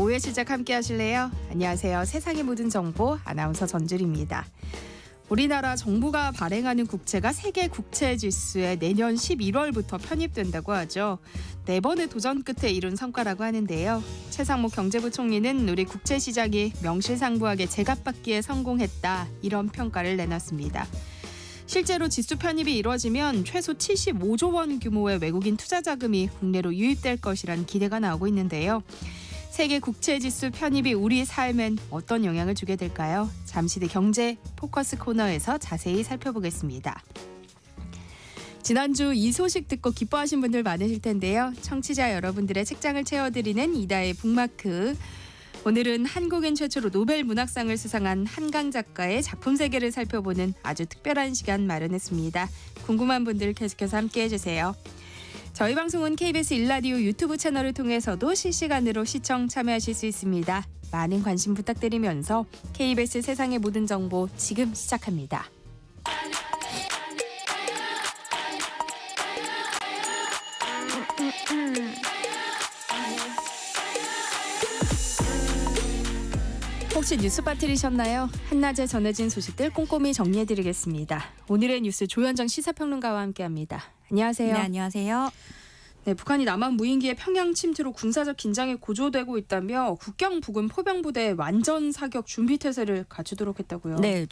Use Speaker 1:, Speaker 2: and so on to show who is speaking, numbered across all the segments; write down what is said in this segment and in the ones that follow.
Speaker 1: 오후의 시작 함께 하실래요? 안녕하세요. 세상의 모든 정보 아나운서 전주리입니다. 우리나라 정부가 발행하는 국채가 세계 국채 지수에 내년 11월부터 편입된다고 하죠. 4번의 도전 끝에 이룬 성과라고 하는데요. 최상목 경제부총리는 우리 국채 시장이 명실상부하게 제값받기에 성공했다, 이런 평가를 내놨습니다. 실제로 지수 편입이 이루어지면 최소 75조 원 규모의 외국인 투자 자금이 국내로 유입될 것이란 기대가 나오고 있는데요. 세계 국채 지수 편입이 우리 삶엔 어떤 영향을 주게 될까요? 잠시 뒤 경제 포커스 코너에서 자세히 살펴보겠습니다. 지난주 이 소식 듣고 기뻐하신 분들 많으실 텐데요. 청취자 여러분들의 책장을 채워드리는 이다의 북마크. 오늘은 한국인 최초로 노벨 문학상을 수상한 한강 작가의 작품 세계를 살펴보는 아주 특별한 시간 마련했습니다. 궁금한 분들 계속해서 함께해 주세요. 저희 방송은 KBS 1라디오 유튜브 채널을 통해서도 실시간으로 시청 참여하실 수 있습니다. 많은 관심 부탁드리면서 KBS 세상의 모든 정보 지금 시작합니다. 혹시 뉴스 빠뜨리셨나요? 한낮에 전해진 소식들 꼼꼼히 정리해드리겠습니다. 오늘의 뉴스 조현정 시사평론가와 함께합니다. 안녕하세요.
Speaker 2: 네, 안녕하세요.
Speaker 1: 네, 북한이 남한 무인기의 평양 침투로 군사적 긴장이 고조되고 있다며 국경 부근 포병부대 완전 사격 준비 태세를 갖추도록 했다고요.
Speaker 2: 네,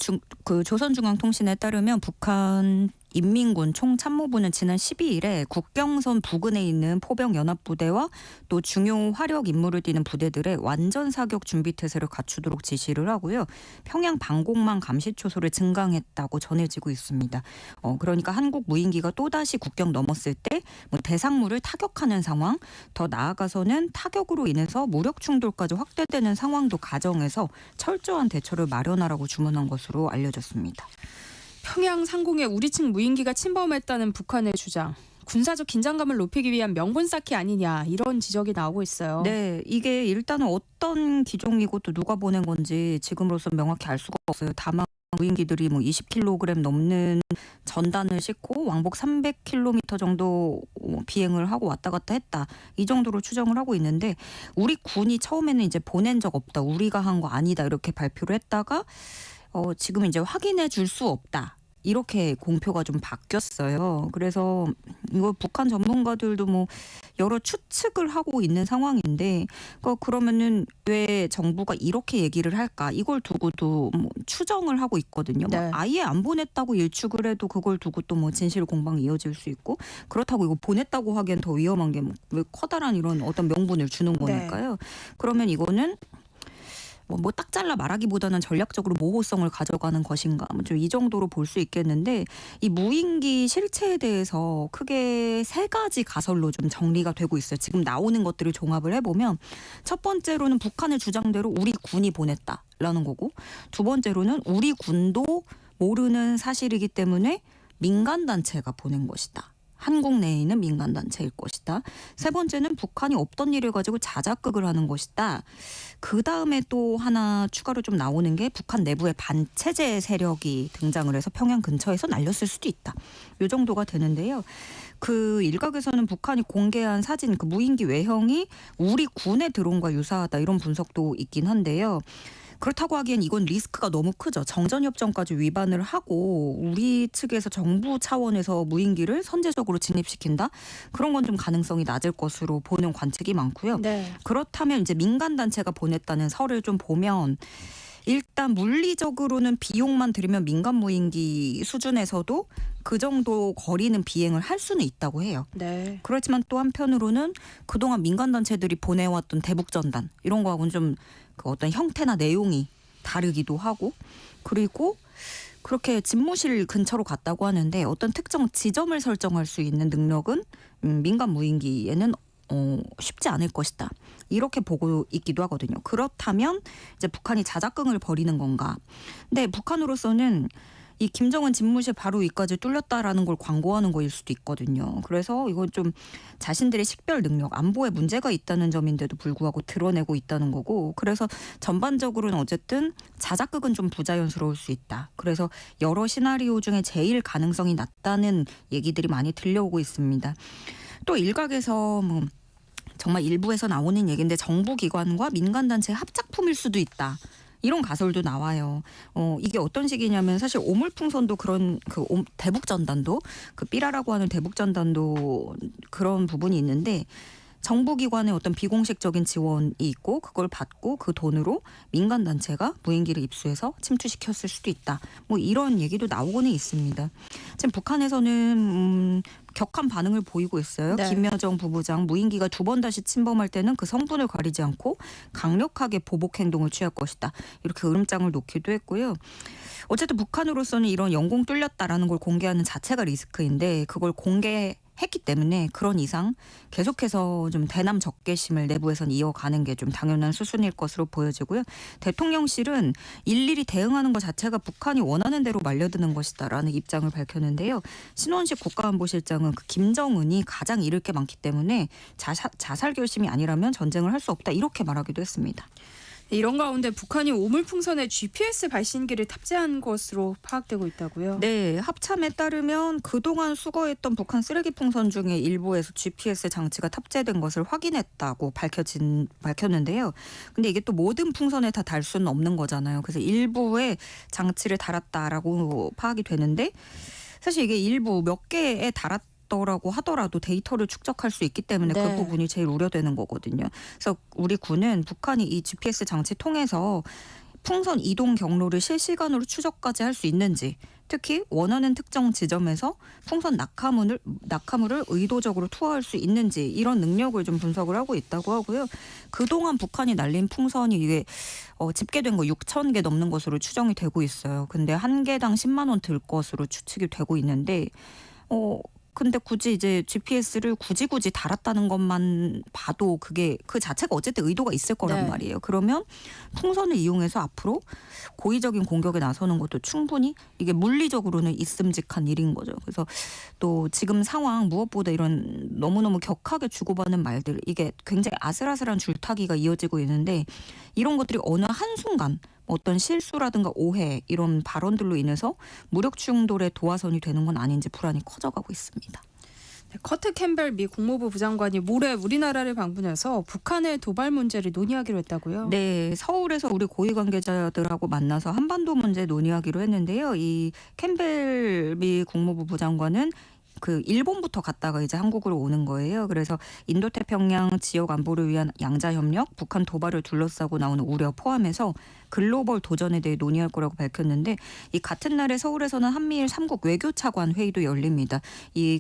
Speaker 2: 조선중앙통신에 따르면 북한 인민군 총참모부는 지난 12일에 국경선 부근에 있는 포병연합부대와 또 중요 화력 임무를 띠는 부대들의 완전 사격 준비 태세를 갖추도록 지시를 하고요. 평양 방공망 감시 초소를 증강했다고 전해지고 있습니다. 그러니까 한국 무인기가 또다시 국경 넘었을 때 대상물을 타격하는 상황, 더 나아가서는 타격으로 인해서 무력 충돌까지 확대되는 상황도 가정해서 철저한 대처를 마련하라고 주문한 것으로 알려졌습니다.
Speaker 1: 평양 상공에 우리 측 무인기가 침범했다는 북한의 주장. 군사적 긴장감을 높이기 위한 명분 쌓기 아니냐, 이런 지적이 나오고 있어요.
Speaker 2: 네, 이게 일단은 어떤 기종이고 또 누가 보낸 건지 지금으로서 명확히 알 수가 없어요. 다만 무인기들이 20kg 넘는 전단을 싣고 왕복 300km 정도 비행을 하고 왔다 갔다 했다, 이 정도로 추정을 하고 있는데, 우리 군이 처음에는 이제 보낸 적 없다, 우리가 한 거 아니다, 이렇게 발표를 했다가 지금 이제 확인해 줄 수 없다, 이렇게 공표가 좀 바뀌었어요. 그래서 이거 북한 전문가들도 여러 추측을 하고 있는 상황인데, 그러면은 왜 정부가 이렇게 얘기를 할까? 이걸 두고도 추정을 하고 있거든요.
Speaker 1: 네.
Speaker 2: 아예 안 보냈다고 일축을 해도 그걸 두고 또 진실 공방이 이어질 수 있고, 그렇다고 이거 보냈다고 하기엔 더 위험한 게 왜 커다란 이런 어떤 명분을 주는 거니까요. 네. 그러면 이거는 딱 잘라 말하기보다는 전략적으로 모호성을 가져가는 것인가, 좀 이 정도로 볼 수 있겠는데, 이 무인기 실체에 대해서 크게 3가지 가설로 좀 정리가 되고 있어요. 지금 나오는 것들을 종합을 해보면, 첫 번째로는 북한의 주장대로 우리 군이 보냈다라는 거고, 두 번째로는 우리 군도 모르는 사실이기 때문에 민간단체가 보낸 것이다, 한국 내에 있는 민간단체일 것이다. 세 번째는 북한이 없던 일을 가지고 자작극을 하는 것이다. 그 다음에 또 하나 추가로 좀 나오는 게 북한 내부의 반체제 세력이 등장을 해서 평양 근처에서 날렸을 수도 있다, 이 정도가 되는데요. 그 일각에서는 북한이 공개한 사진, 그 무인기 외형이 우리 군의 드론과 유사하다, 이런 분석도 있긴 한데요. 그렇다고 하기엔 이건 리스크가 너무 크죠. 정전협정까지 위반을 하고 우리 측에서 정부 차원에서 무인기를 선제적으로 진입시킨다? 그런 건 좀 가능성이 낮을 것으로 보는 관측이 많고요.
Speaker 1: 네.
Speaker 2: 그렇다면 이제 민간단체가 보냈다는 설을 좀 보면, 일단 물리적으로는 비용만 들이면 민간 무인기 수준에서도 그 정도 거리는 비행을 할 수는 있다고 해요.
Speaker 1: 네.
Speaker 2: 그렇지만 또 한편으로는 그동안 민간단체들이 보내왔던 대북전단, 이런 거하고는 좀 그 어떤 형태나 내용이 다르기도 하고, 그리고 그렇게 집무실 근처로 갔다고 하는데 어떤 특정 지점을 설정할 수 있는 능력은 민간 무인기에는 쉽지 않을 것이다, 이렇게 보고 있기도 하거든요. 그렇다면 이제 북한이 자작극을 벌이는 건가? 근데 북한으로서는 이 김정은 집무실 바로 위까지 뚫렸다라는 걸 광고하는 거일 수도 있거든요. 그래서 이건 좀 자신들의 식별 능력, 안보에 문제가 있다는 점인데도 불구하고 드러내고 있다는 거고, 그래서 전반적으로는 어쨌든 자작극은 좀 부자연스러울 수 있다. 그래서 여러 시나리오 중에 제일 가능성이 낮다는 얘기들이 많이 들려오고 있습니다. 또 일각에서 정말 일부에서 나오는 얘기인데 정부기관과 민간단체의 합작품일 수도 있다. 이런 가설도 나와요. 이게 어떤 식이냐면 사실 오물풍선도 그런 대북전단도 그 삐라라고 하는 대북전단도 그런 부분이 있는데 정부기관의 어떤 비공식적인 지원이 있고 그걸 받고 그 돈으로 민간단체가 무인기를 입수해서 침투시켰을 수도 있다. 뭐 이런 얘기도 나오고는 있습니다. 지금 북한에서는 격한 반응을 보이고 있어요.
Speaker 1: 네.
Speaker 2: 김여정 부부장 무인기가 2번 다시 침범할 때는 그 성분을 가리지 않고 강력하게 보복 행동을 취할 것이다. 이렇게 으름장을 놓기도 했고요. 어쨌든 북한으로서는 이런 영공 뚫렸다라는 걸 공개하는 자체가 리스크인데 그걸 공개했기 때문에 그런 이상 계속해서 좀 대남 적개심을 내부에선 이어가는 게 좀 당연한 수순일 것으로 보여지고요. 대통령실은 일일이 대응하는 것 자체가 북한이 원하는 대로 말려드는 것이다라는 입장을 밝혔는데요. 신원식 국가안보실장은 그 김정은이 가장 잃을 게 많기 때문에 자살 결심이 아니라면 전쟁을 할 수 없다 이렇게 말하기도 했습니다.
Speaker 1: 이런 가운데 북한이 오물풍선에 GPS 발신기를 탑재한 것으로 파악되고 있다고요?
Speaker 2: 네, 합참에 따르면 그동안 수거했던 북한 쓰레기 풍선 중에 일부에서 GPS 장치가 탑재된 것을 확인했다고 밝혔는데요. 근데 이게 또 모든 풍선에 다 달 수는 없는 거잖아요. 그래서 일부에 장치를 달았다라고 파악이 되는데 사실 이게 일부 몇 개에 달았더라고 하더라도 데이터를 축적할 수 있기 때문에
Speaker 1: 네.
Speaker 2: 그 부분이 제일 우려되는 거거든요. 그래서 우리 군은 북한이 이 GPS 장치 통해서 풍선 이동 경로를 실시간으로 추적까지 할 수 있는지 특히 원하는 특정 지점에서 풍선 낙하물을 의도적으로 투하할 수 있는지 이런 능력을 좀 분석을 하고 있다고 하고요. 그동안 북한이 날린 풍선이 이게 집계된 거 6,000개 넘는 것으로 추정이 되고 있어요. 근데 한 개당 10만 원 들 것으로 추측이 되고 있는데 근데 굳이 이제 GPS를 굳이 달았다는 것만 봐도 그게 그 자체가 어쨌든 의도가 있을 거란
Speaker 1: 네.
Speaker 2: 말이에요. 그러면 풍선을 이용해서 앞으로 고의적인 공격에 나서는 것도 충분히 이게 물리적으로는 있음직한 일인 거죠. 그래서 또 지금 상황 무엇보다 이런 너무너무 격하게 주고받는 말들 이게 굉장히 아슬아슬한 줄타기가 이어지고 있는데 이런 것들이 어느 한순간 어떤 실수라든가 오해 이런 발언들로 인해서 무력 충돌의 도화선이 되는 건 아닌지 불안이 커져가고 있습니다.
Speaker 1: 네, 커트 캠벨 미 국무부 부장관이 모레 우리나라를 방문해서 북한의 도발 문제를 논의하기로 했다고요?
Speaker 2: 네, 서울에서 우리 고위 관계자들하고 만나서 한반도 문제 논의하기로 했는데요. 이 캠벨 미 국무부 부장관은 그 일본부터 갔다가 이제 한국으로 오는 거예요. 그래서 인도태평양 지역 안보를 위한 양자 협력, 북한 도발을 둘러싸고 나오는 우려 포함해서 글로벌 도전에 대해 논의할 거라고 밝혔는데 이 같은 날에 서울에서는 한미일 3국 외교차관 회의도 열립니다.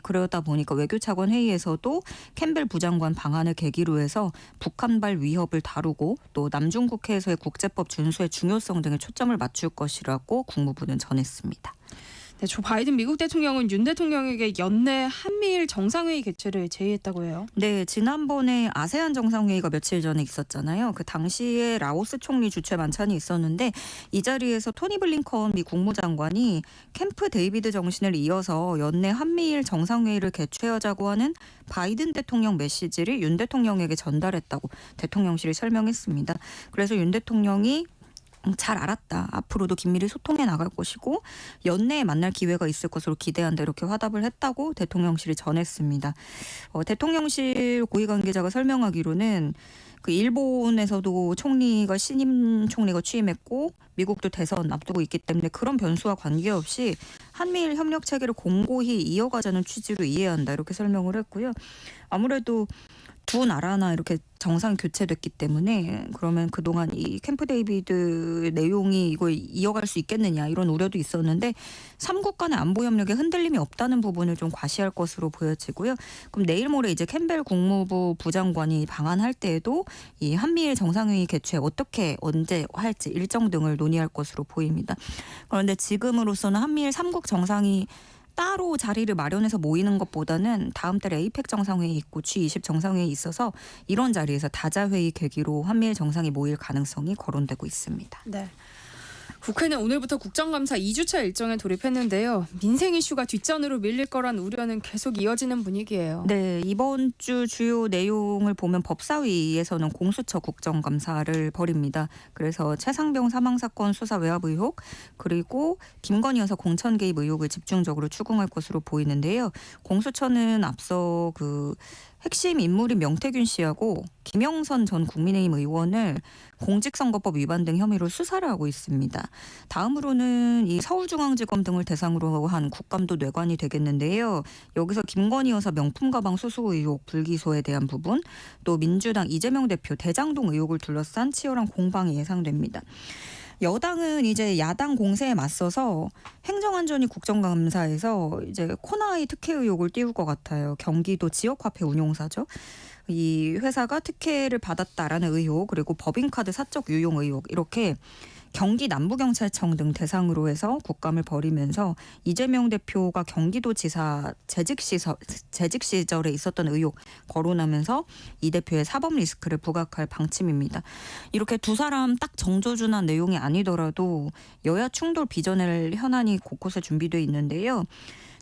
Speaker 2: 그러다 보니까 외교차관 회의에서도 캠벨 부장관 방한을 계기로 해서 북한발 위협을 다루고 또 남중국해에서의 국제법 준수의 중요성 등에 초점을 맞출 것이라고 국무부는 전했습니다.
Speaker 1: 네, 조 바이든 미국 대통령은 윤 대통령에게 연내 한미일 정상회의 개최를 제의했다고 해요.
Speaker 2: 네, 지난번에 아세안 정상회의가 며칠 전에 있었잖아요. 그 당시에 라오스 총리 주최 만찬이 있었는데 이 자리에서 토니 블링컨 미 국무장관이 캠프 데이비드 정신을 이어서 연내 한미일 정상회의를 개최하자고 하는 바이든 대통령 메시지를 윤 대통령에게 전달했다고 대통령실이 설명했습니다. 그래서 윤 대통령이 잘 알았다. 앞으로도 긴밀히 소통해 나갈 것이고 연내에 만날 기회가 있을 것으로 기대한다. 이렇게 화답을 했다고 대통령실이 전했습니다. 대통령실 고위 관계자가 설명하기로는 그 일본에서도 신임 총리가 취임했고 미국도 대선 앞두고 있기 때문에 그런 변수와 관계없이 한미일 협력 체계를 공고히 이어가자는 취지로 이해한다. 이렇게 설명을 했고요. 아무래도 두 나라나 이렇게 정상 교체됐기 때문에 그러면 그동안 이 캠프 데이비드 내용이 이걸 이어갈 수 있겠느냐 이런 우려도 있었는데 3국 간의 안보 협력에 흔들림이 없다는 부분을 좀 과시할 것으로 보여지고요. 그럼 내일 모레 이제 캠벨 국무부 부장관이 방한할 때에도 이 한미일 정상회의 개최 어떻게 언제 할지 일정 등을 논의할 것으로 보입니다. 그런데 지금으로서는 한미일 3국 정상이 따로 자리를 마련해서 모이는 것보다는 다음 달에 에이펙 정상회의 있고 G20 정상회의 있어서 이런 자리에서 다자회의 계기로 한미일 정상이 모일 가능성이 거론되고 있습니다.
Speaker 1: 네. 국회는 오늘부터 국정감사 2주차 일정에 돌입했는데요. 민생 이슈가 뒷전으로 밀릴 거란 우려는 계속 이어지는 분위기예요.
Speaker 2: 네, 이번 주 주요 내용을 보면 법사위에서는 공수처 국정감사를 벌입니다. 그래서 최상병 사망사건 수사 외압 의혹 그리고 김건희 여사 공천 개입 의혹을 집중적으로 추궁할 것으로 보이는데요. 공수처는 앞서 핵심 인물인 명태균 씨하고 김영선 전 국민의힘 의원을 공직선거법 위반 등 혐의로 수사를 하고 있습니다. 다음으로는 이 서울중앙지검 등을 대상으로 한 국감도 뇌관이 되겠는데요. 여기서 김건희 여사 명품 가방 수수 의혹 불기소에 대한 부분, 또 민주당 이재명 대표 대장동 의혹을 둘러싼 치열한 공방이 예상됩니다. 여당은 이제 야당 공세에 맞서서 행정안전위 국정감사에서 이제 코나이 특혜 의혹을 띄울 것 같아요. 경기도 지역화폐 운용사죠. 이 회사가 특혜를 받았다라는 의혹, 그리고 법인카드 사적 유용 의혹, 이렇게 경기 남부경찰청 등 대상으로 해서 국감을 벌이면서 이재명 대표가 경기도지사 재직 시절에 있었던 의혹 거론하면서 이 대표의 사법 리스크를 부각할 방침입니다. 이렇게 두 사람 딱 정조준한 내용이 아니더라도 여야 충돌 빚어낼 현안이 곳곳에 준비돼 있는데요.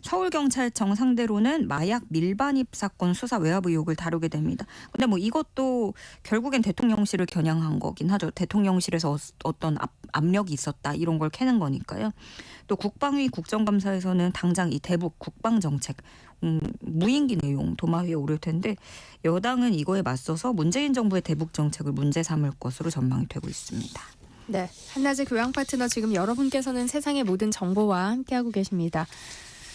Speaker 2: 서울경찰청 상대로는 마약 밀반입 사건 수사 외압 의혹을 다루게 됩니다. 근데 뭐 이것도 결국엔 대통령실을 겨냥한 거긴 하죠. 대통령실에서 어떤 압력이 있었다 이런 걸 캐는 거니까요. 또 국방위 국정감사에서는 당장 이 대북 국방정책 무인기 내용 도마 위에 오를 텐데 여당은 이거에 맞서서 문재인 정부의 대북 정책을 문제 삼을 것으로 전망이 되고 있습니다.
Speaker 1: 네, 한낮의 교양 파트너 지금 여러분께서는 세상의 모든 정보와 함께하고 계십니다.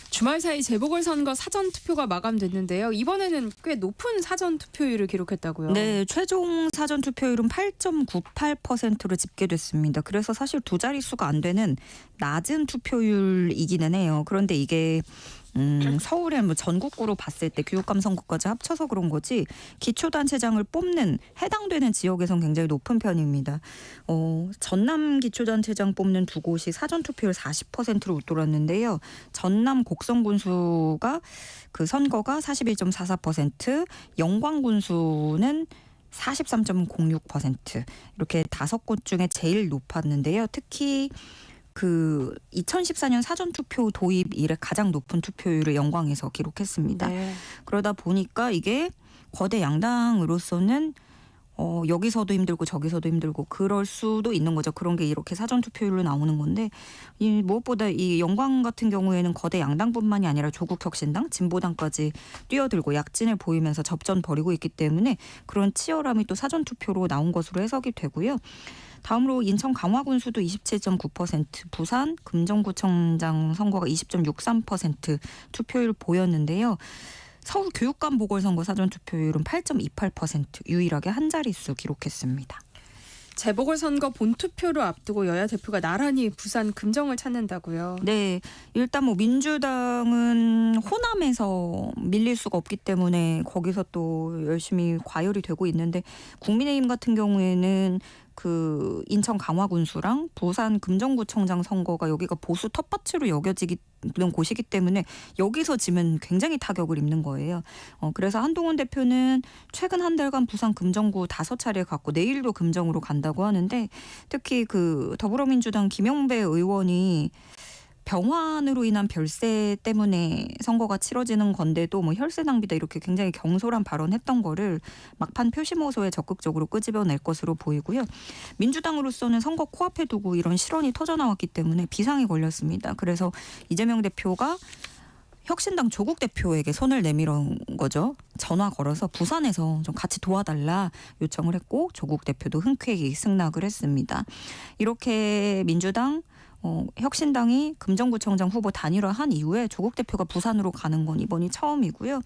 Speaker 1: 주말 사이 재보궐선거 사전투표가 마감됐는데요. 이번에는 꽤 높은 사전투표율을 기록했다고요.
Speaker 2: 네, 최종 사전투표율은 8.98%로 집계됐습니다. 그래서 사실 두 자릿수가 안 되는 낮은 투표율이기는 해요. 그런데 이게 서울에 뭐 전국구로 봤을 때 교육감 선거까지 합쳐서 그런 거지 기초단체장을 뽑는 해당되는 지역에선 굉장히 높은 편입니다. 전남 기초단체장 뽑는 두 곳이 사전투표율 40%로 웃돌았는데요. 전남 곡성군수가 그 선거가 41.44%, 영광군수는 43.06% 이렇게 5곳 중에 제일 높았는데요. 특히 그 2014년 사전투표 도입 이래 가장 높은 투표율을 영광에서 기록했습니다.
Speaker 1: 네.
Speaker 2: 그러다 보니까 이게 거대 양당으로서는 여기서도 힘들고 저기서도 힘들고 그럴 수도 있는 거죠. 그런 게 이렇게 사전투표율로 나오는 건데 무엇보다 이 영광 같은 경우에는 거대 양당뿐만이 아니라 조국혁신당, 진보당까지 뛰어들고 약진을 보이면서 접전 벌이고 있기 때문에 그런 치열함이 또 사전투표로 나온 것으로 해석이 되고요. 다음으로 인천 강화군수도 27.9%, 부산 금정구청장 선거가 20.63% 투표율 보였는데요. 서울 교육감 보궐선거 사전투표율은 8.28% 유일하게 한 자릿수 기록했습니다.
Speaker 1: 재보궐선거 본투표를 앞두고 여야 대표가 나란히 부산 금정을 찾는다고요.
Speaker 2: 네, 일단 뭐 민주당은 호남에서 밀릴 수가 없기 때문에 거기서 또 열심히 과열이 되고 있는데 국민의힘 같은 경우에는 그 인천 강화군수랑 부산 금정구청장 선거가 여기가 보수 텃밭으로 여겨지는 곳이기 때문에 여기서 지면 굉장히 타격을 입는 거예요. 그래서 한동훈 대표는 최근 한 달간 부산 금정구 5차례 갔고 내일도 금정으로 간다고 하는데 특히 그 더불어민주당 김영배 의원이 병환으로 인한 별세 때문에 선거가 치러지는 건데도 뭐 혈세 낭비다 이렇게 굉장히 경솔한 발언했던 거를 막판 표심호소에 적극적으로 끄집어낼 것으로 보이고요. 민주당으로서는 선거 코앞에 두고 이런 실언이 터져나왔기 때문에 비상이 걸렸습니다. 그래서 이재명 대표가 혁신당 조국 대표에게 손을 내밀은 거죠. 전화 걸어서 부산에서 좀 같이 도와달라 요청을 했고 조국 대표도 흔쾌히 승낙을 했습니다. 이렇게 민주당 혁신당이 금정구청장 후보 단일화한 이후에 조국 대표가 부산으로 가는 건 이번이 처음이고요.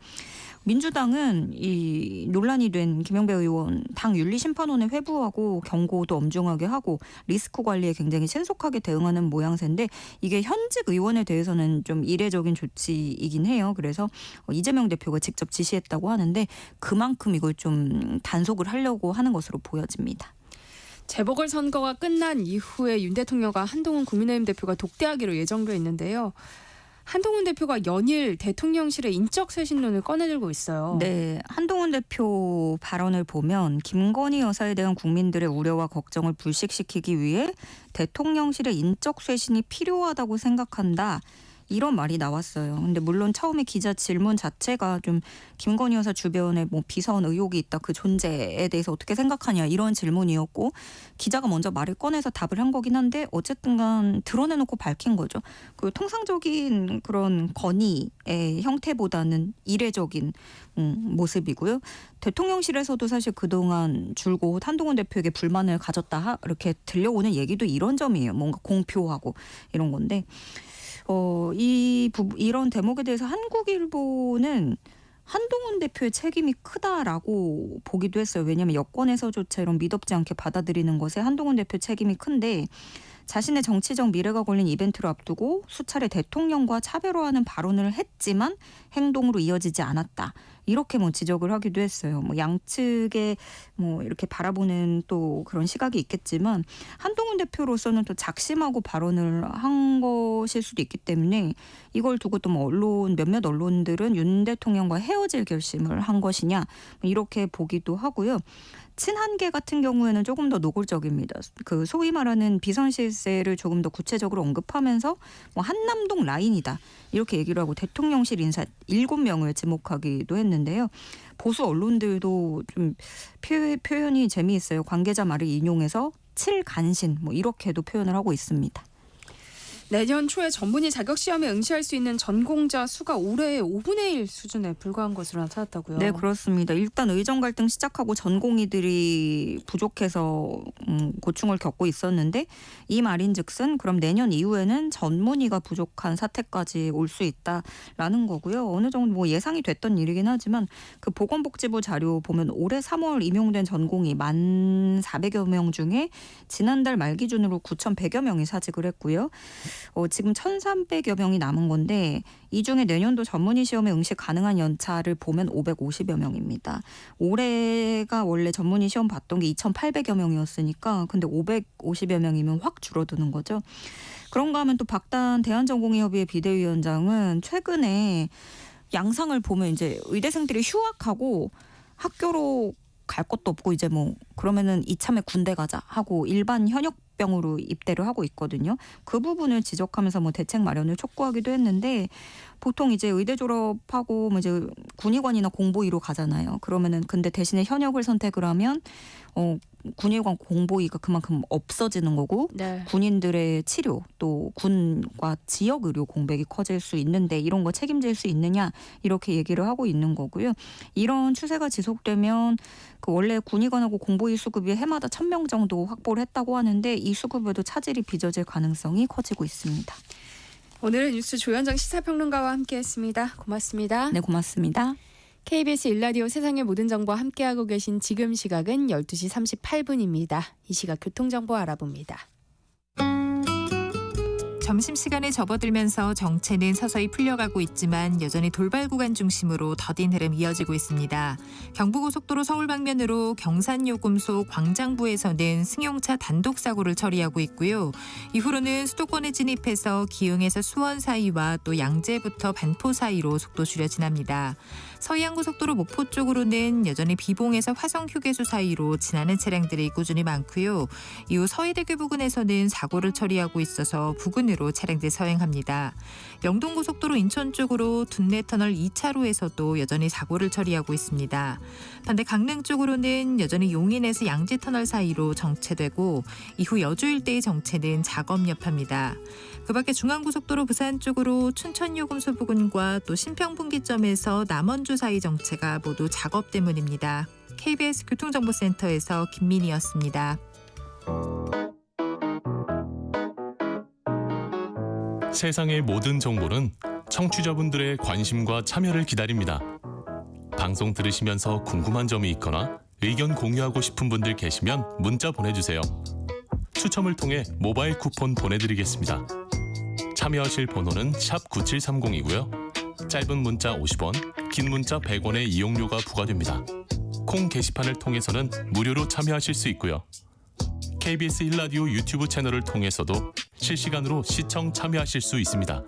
Speaker 2: 민주당은 이 논란이 된 김영배 의원 당 윤리심판원에 회부하고 경고도 엄중하게 하고 리스크 관리에 굉장히 신속하게 대응하는 모양새인데 이게 현직 의원에 대해서는 좀 이례적인 조치이긴 해요. 그래서 이재명 대표가 직접 지시했다고 하는데 그만큼 이걸 좀 단속을 하려고 하는 것으로 보여집니다.
Speaker 1: 재보궐선거가 끝난 이후에 윤 대통령과 한동훈 국민의힘 대표가 독대하기로 예정돼 있는데요. 한동훈 대표가 연일 대통령실의 인적 쇄신론을 꺼내들고 있어요.
Speaker 2: 네, 한동훈 대표 발언을 보면 김건희 여사에 대한 국민들의 우려와 걱정을 불식시키기 위해 대통령실의 인적 쇄신이 필요하다고 생각한다. 이런 말이 나왔어요. 근데 물론 처음에 기자 질문 자체가 좀 김건희 여사 주변에 뭐 비선 의혹이 있다, 그 존재에 대해서 어떻게 생각하냐 이런 질문이었고, 기자가 먼저 말을 꺼내서 답을 한 거긴 한데 어쨌든간 드러내놓고 밝힌 거죠. 그 통상적인 그런 건의의 형태보다는 이례적인 모습이고요. 대통령실에서도 사실 그동안 줄곧 한동훈 대표에게 불만을 가졌다 이렇게 들려오는 얘기도 이런 점이에요. 뭔가 공표하고 이런 건데, 이런 대목에 대해서 한국일보는 한동훈 대표의 책임이 크다라고 보기도 했어요. 왜냐하면 여권에서조차 이런 미덥지 않게 받아들이는 것에 한동훈 대표 책임이 큰데, 자신의 정치적 미래가 걸린 이벤트를 앞두고 수차례 대통령과 차별화하는 발언을 했지만 행동으로 이어지지 않았다. 이렇게 뭐 지적을 하기도 했어요. 뭐 양측에 뭐 이렇게 바라보는 또 그런 시각이 있겠지만, 한동훈 대표로서는 또 작심하고 발언을 한 것일 수도 있기 때문에 이걸 두고 또 뭐 몇몇 언론들은 윤 대통령과 헤어질 결심을 한 것이냐 이렇게 보기도 하고요. 친한계 같은 경우에는 조금 더 노골적입니다. 그 소위 말하는 비선 실세를 조금 더 구체적으로 언급하면서 뭐 한남동 라인이다 이렇게 얘기를 하고 대통령실 인사 7명을 지목하기도 했는데요. 보수 언론들도 좀 표현이 재미있어요. 관계자 말을 인용해서 칠간신 뭐 이렇게도 표현을 하고 있습니다.
Speaker 1: 내년 초에 전문의 자격시험에 응시할 수 있는 전공자 수가 올해의 5분의 1 수준에 불과한 것으로 나타났다고요.
Speaker 2: 네, 그렇습니다. 일단 의정 갈등 시작하고 전공의들이 부족해서 고충을 겪고 있었는데, 이 말인즉슨 그럼 내년 이후에는 전문의가 부족한 사태까지 올 수 있다라는 거고요. 어느 정도 뭐 예상이 됐던 일이긴 하지만 그 보건복지부 자료 보면 올해 3월 임용된 전공의 1,400여 명 중에 지난달 말 기준으로 9,100여 명이 사직을 했고요. 지금 1,300여 명이 남은 건데, 이 중에 내년도 전문의 시험에 응시 가능한 연차를 보면 550여 명입니다. 올해가 원래 전문의 시험 봤던 게 2,800여 명이었으니까 근데 550여 명이면 확 줄어드는 거죠. 그런가 하면 또 박단 대한전공의협의회 비대위원장은 최근에 양상을 보면 이제 의대생들이 휴학하고 학교로 갈 것도 없고 이제 뭐 그러면은 이참에 군대 가자 하고 일반 현역병으로 입대를 하고 있거든요. 그 부분을 지적하면서 뭐 대책 마련을 촉구하기도 했는데, 보통 이제 의대 졸업하고 뭐 이제 군의관이나 공보위로 가잖아요. 그러면은 근데 대신에 현역을 선택을 하면 군의관 공보위가 그만큼 없어지는 거고,
Speaker 1: 네.
Speaker 2: 군인들의 치료 또 군과 지역 의료 공백이 커질 수 있는데 이런 거 책임질 수 있느냐 이렇게 얘기를 하고 있는 거고요. 이런 추세가 지속되면 그 원래 군의관하고 공보위 수급이 해마다 1,000명 정도 확보를 했다고 하는데, 이 수급에도 차질이 빚어질 가능성이 커지고 있습니다.
Speaker 1: 오늘은 뉴스 조현정 시사평론가와 함께했습니다. 고맙습니다.
Speaker 2: 네, 고맙습니다.
Speaker 1: KBS 1라디오 세상의 모든 정보 함께하고 계신 지금 시각은 12시 38분입니다. 이 시각 교통정보 알아봅니다.
Speaker 3: 점심시간에 접어들면서 정체는 서서히 풀려가고 있지만 여전히 돌발 구간 중심으로 더딘 흐름 이어지고 있습니다. 경부고속도로 서울 방면으로 경산요금소 광장부에서는 승용차 단독 사고를 처리하고 있고요. 이후로는 수도권에 진입해서 기흥에서 수원 사이와 또 양재부터 반포 사이로 속도 줄여 지납니다. 서해안고속도로 목포 쪽으로는 여전히 비봉에서 화성휴게소 사이로 지나는 차량들이 꾸준히 많고요. 이후 서해대교 부근에서는 사고를 처리하고 있어서 부근으로 차량들 서행합니다. 영동고속도로 인천 쪽으로 둔내터널 2차로에서도 여전히 사고를 처리하고 있습니다. 반대 강릉 쪽으로는 여전히 용인에서 양지터널 사이로 정체되고, 이후 여주 일대의 정체는 작업 여파입니다. 그 밖에 중앙고속도로 부산 쪽으로 춘천요금소 부근과 또 신평분기점에서 남원주 사이 정체가 모두 작업 때문입니다. KBS 교통정보센터에서 김민희였습니다.
Speaker 4: 세상의 모든 정보는 청취자분들의 관심과 참여를 기다립니다. 방송 들으시면서 궁금한 점이 있거나 의견 공유하고 싶은 분들 계시면 문자 보내주세요. 추첨을 통해 모바일 쿠폰 보내드리겠습니다. 참여하실 번호는 샵 9730이고요. 짧은 문자 50원, 긴 문자 100원의 이용료가 부과됩니다. 콩 게시판을 통해서는 무료로 참여하실 수 있고요. KBS 1라디오 유튜브 채널을 통해서도 실시간으로 시청 참여하실 수 있습니다.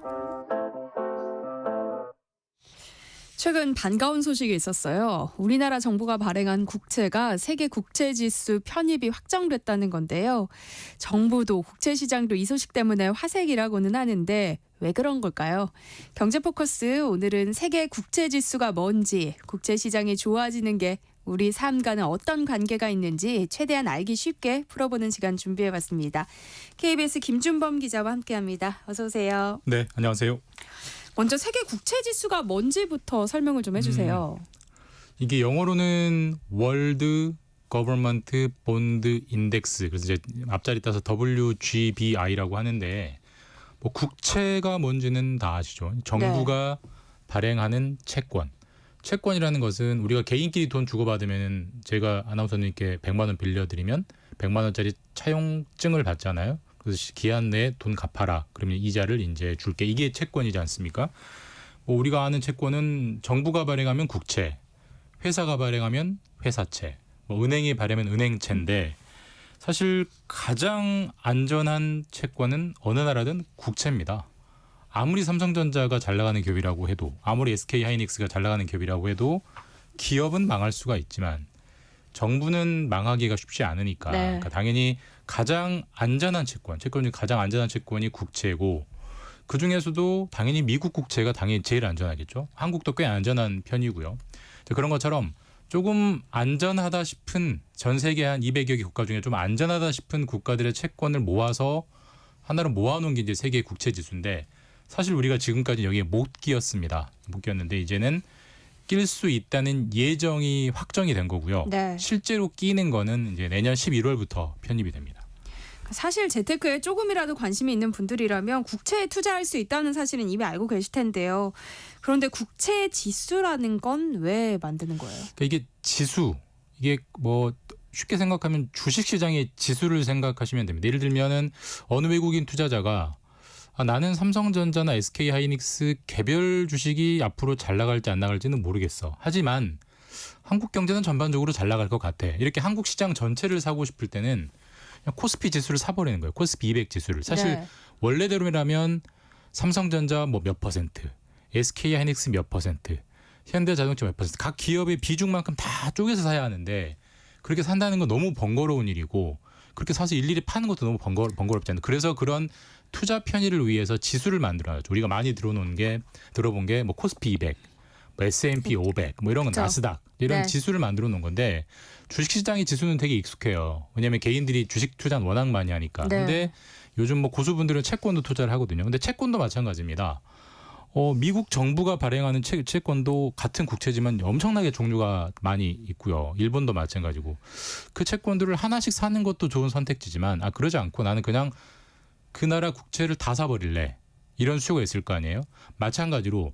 Speaker 1: 최근 반가운 소식이 있었어요. 우리나라 정부가 발행한 국채가 세계 국채지수 편입이 확정됐다는 건데요. 정부도 국채시장도 이 소식 때문에 화색이라고는 하는데 왜 그런 걸까요? 경제 포커스 오늘은 세계 국채 지수가 뭔지, 국제 시장이 좋아지는 게 우리 삶과는 어떤 관계가 있는지 최대한 알기 쉽게 풀어보는 시간 준비해봤습니다. KBS 김준범 기자와 함께합니다. 어서 오세요.
Speaker 5: 네, 안녕하세요.
Speaker 1: 먼저 세계 국채 지수가 뭔지부터 설명을 좀 해주세요.
Speaker 5: 이게 영어로는 월드 거버먼트 본드 인덱스, 그래서 이제 앞자리 따서 WGBI라고 하는데, 뭐 국채가 뭔지는 다 아시죠? 정부가 발행하는 채권. 채권이라는 것은 우리가 개인끼리 돈 주고받으면, 제가 아나운서님께 100만 원 빌려드리면 100만 원짜리 차용증을 받잖아요. 그래서 기한 내에 돈 갚아라. 그러면 이자를 이제 줄게. 이게 채권이지 않습니까? 뭐 우리가 아는 채권은 정부가 발행하면 국채, 회사가 발행하면 회사채, 뭐 은행이 발행하면 은행채인데, 사실 가장 안전한 채권은 어느 나라든 국채입니다. 아무리 삼성전자가 잘 나가는 기업이라고 해도, 아무리 SK하이닉스가 잘 나가는 기업이라고 해도 기업은 망할 수가 있지만 정부는 망하기가 쉽지 않으니까,
Speaker 1: 네.
Speaker 5: 그러니까 당연히 가장 안전한 채권 중 가장 안전한 채권이 국채고, 그중에서도 당연히 미국 국채가 당연히 제일 안전하겠죠. 한국도 꽤 안전한 편이고요. 그런 것처럼 조금 안전하다 싶은, 전 세계 한 200여 개 국가 중에 좀 안전하다 싶은 국가들의 채권을 모아서 하나로 모아놓은 게 이제 세계 국채 지수인데, 사실 우리가 지금까지 여기에 못 끼었습니다. 못 끼었는데 이제는 낄 수 있다는 예정이 확정이 된 거고요.
Speaker 1: 네.
Speaker 5: 실제로 끼는 거는 이제 내년 11월부터 편입이 됩니다.
Speaker 1: 사실 재테크에 조금이라도 관심이 있는 분들이라면 국채에 투자할 수 있다는 사실은 이미 알고 계실 텐데요. 그런데 국채 지수라는 건 왜 만드는 거예요?
Speaker 5: 그러니까 이게 지수, 이게 뭐 쉽게 생각하면 주식시장의 지수를 생각하시면 됩니다. 예를 들면은 어느 외국인 투자자가 나는 삼성전자나 SK하이닉스 개별 주식이 앞으로 잘 나갈지 안 나갈지는 모르겠어. 하지만 한국 경제는 전반적으로 잘 나갈 것 같아. 이렇게 한국 시장 전체를 사고 싶을 때는 그냥 코스피 지수를 사버리는 거예요. 코스피 200 지수를. 사실
Speaker 1: 네.
Speaker 5: 원래대로라면 삼성전자 뭐 몇 퍼센트, SK하이닉스 몇 퍼센트, 현대자동차 몇 퍼센트, 각 기업의 비중만큼 다 쪼개서 사야 하는데, 그렇게 산다는 건 너무 번거로운 일이고, 그렇게 사서 일일이 파는 것도 너무 번거롭지 않아요. 그래서 그런 투자 편의를 위해서 지수를 만들어야죠. 우리가 많이 들어본 게 뭐 코스피 200, 뭐 S&P 500, 뭐 이런 건
Speaker 1: 그렇죠.
Speaker 5: 나스닥, 이런
Speaker 1: 네.
Speaker 5: 지수를 만들어 놓은 건데, 주식시장의 지수는 되게 익숙해요. 왜냐하면 개인들이 주식 투자는 워낙 많이 하니까.
Speaker 1: 네.
Speaker 5: 근데 요즘 뭐 고수분들은 채권도 투자를 하거든요. 근데 채권도 마찬가지입니다. 미국 정부가 발행하는 채권도 같은 국채지만 엄청나게 종류가 많이 있고요. 일본도 마찬가지고. 그 채권들을 하나씩 사는 것도 좋은 선택지지만, 그러지 않고 나는 그냥 그 나라 국채를 다 사버릴래, 이런 수요가 있을 거 아니에요. 마찬가지로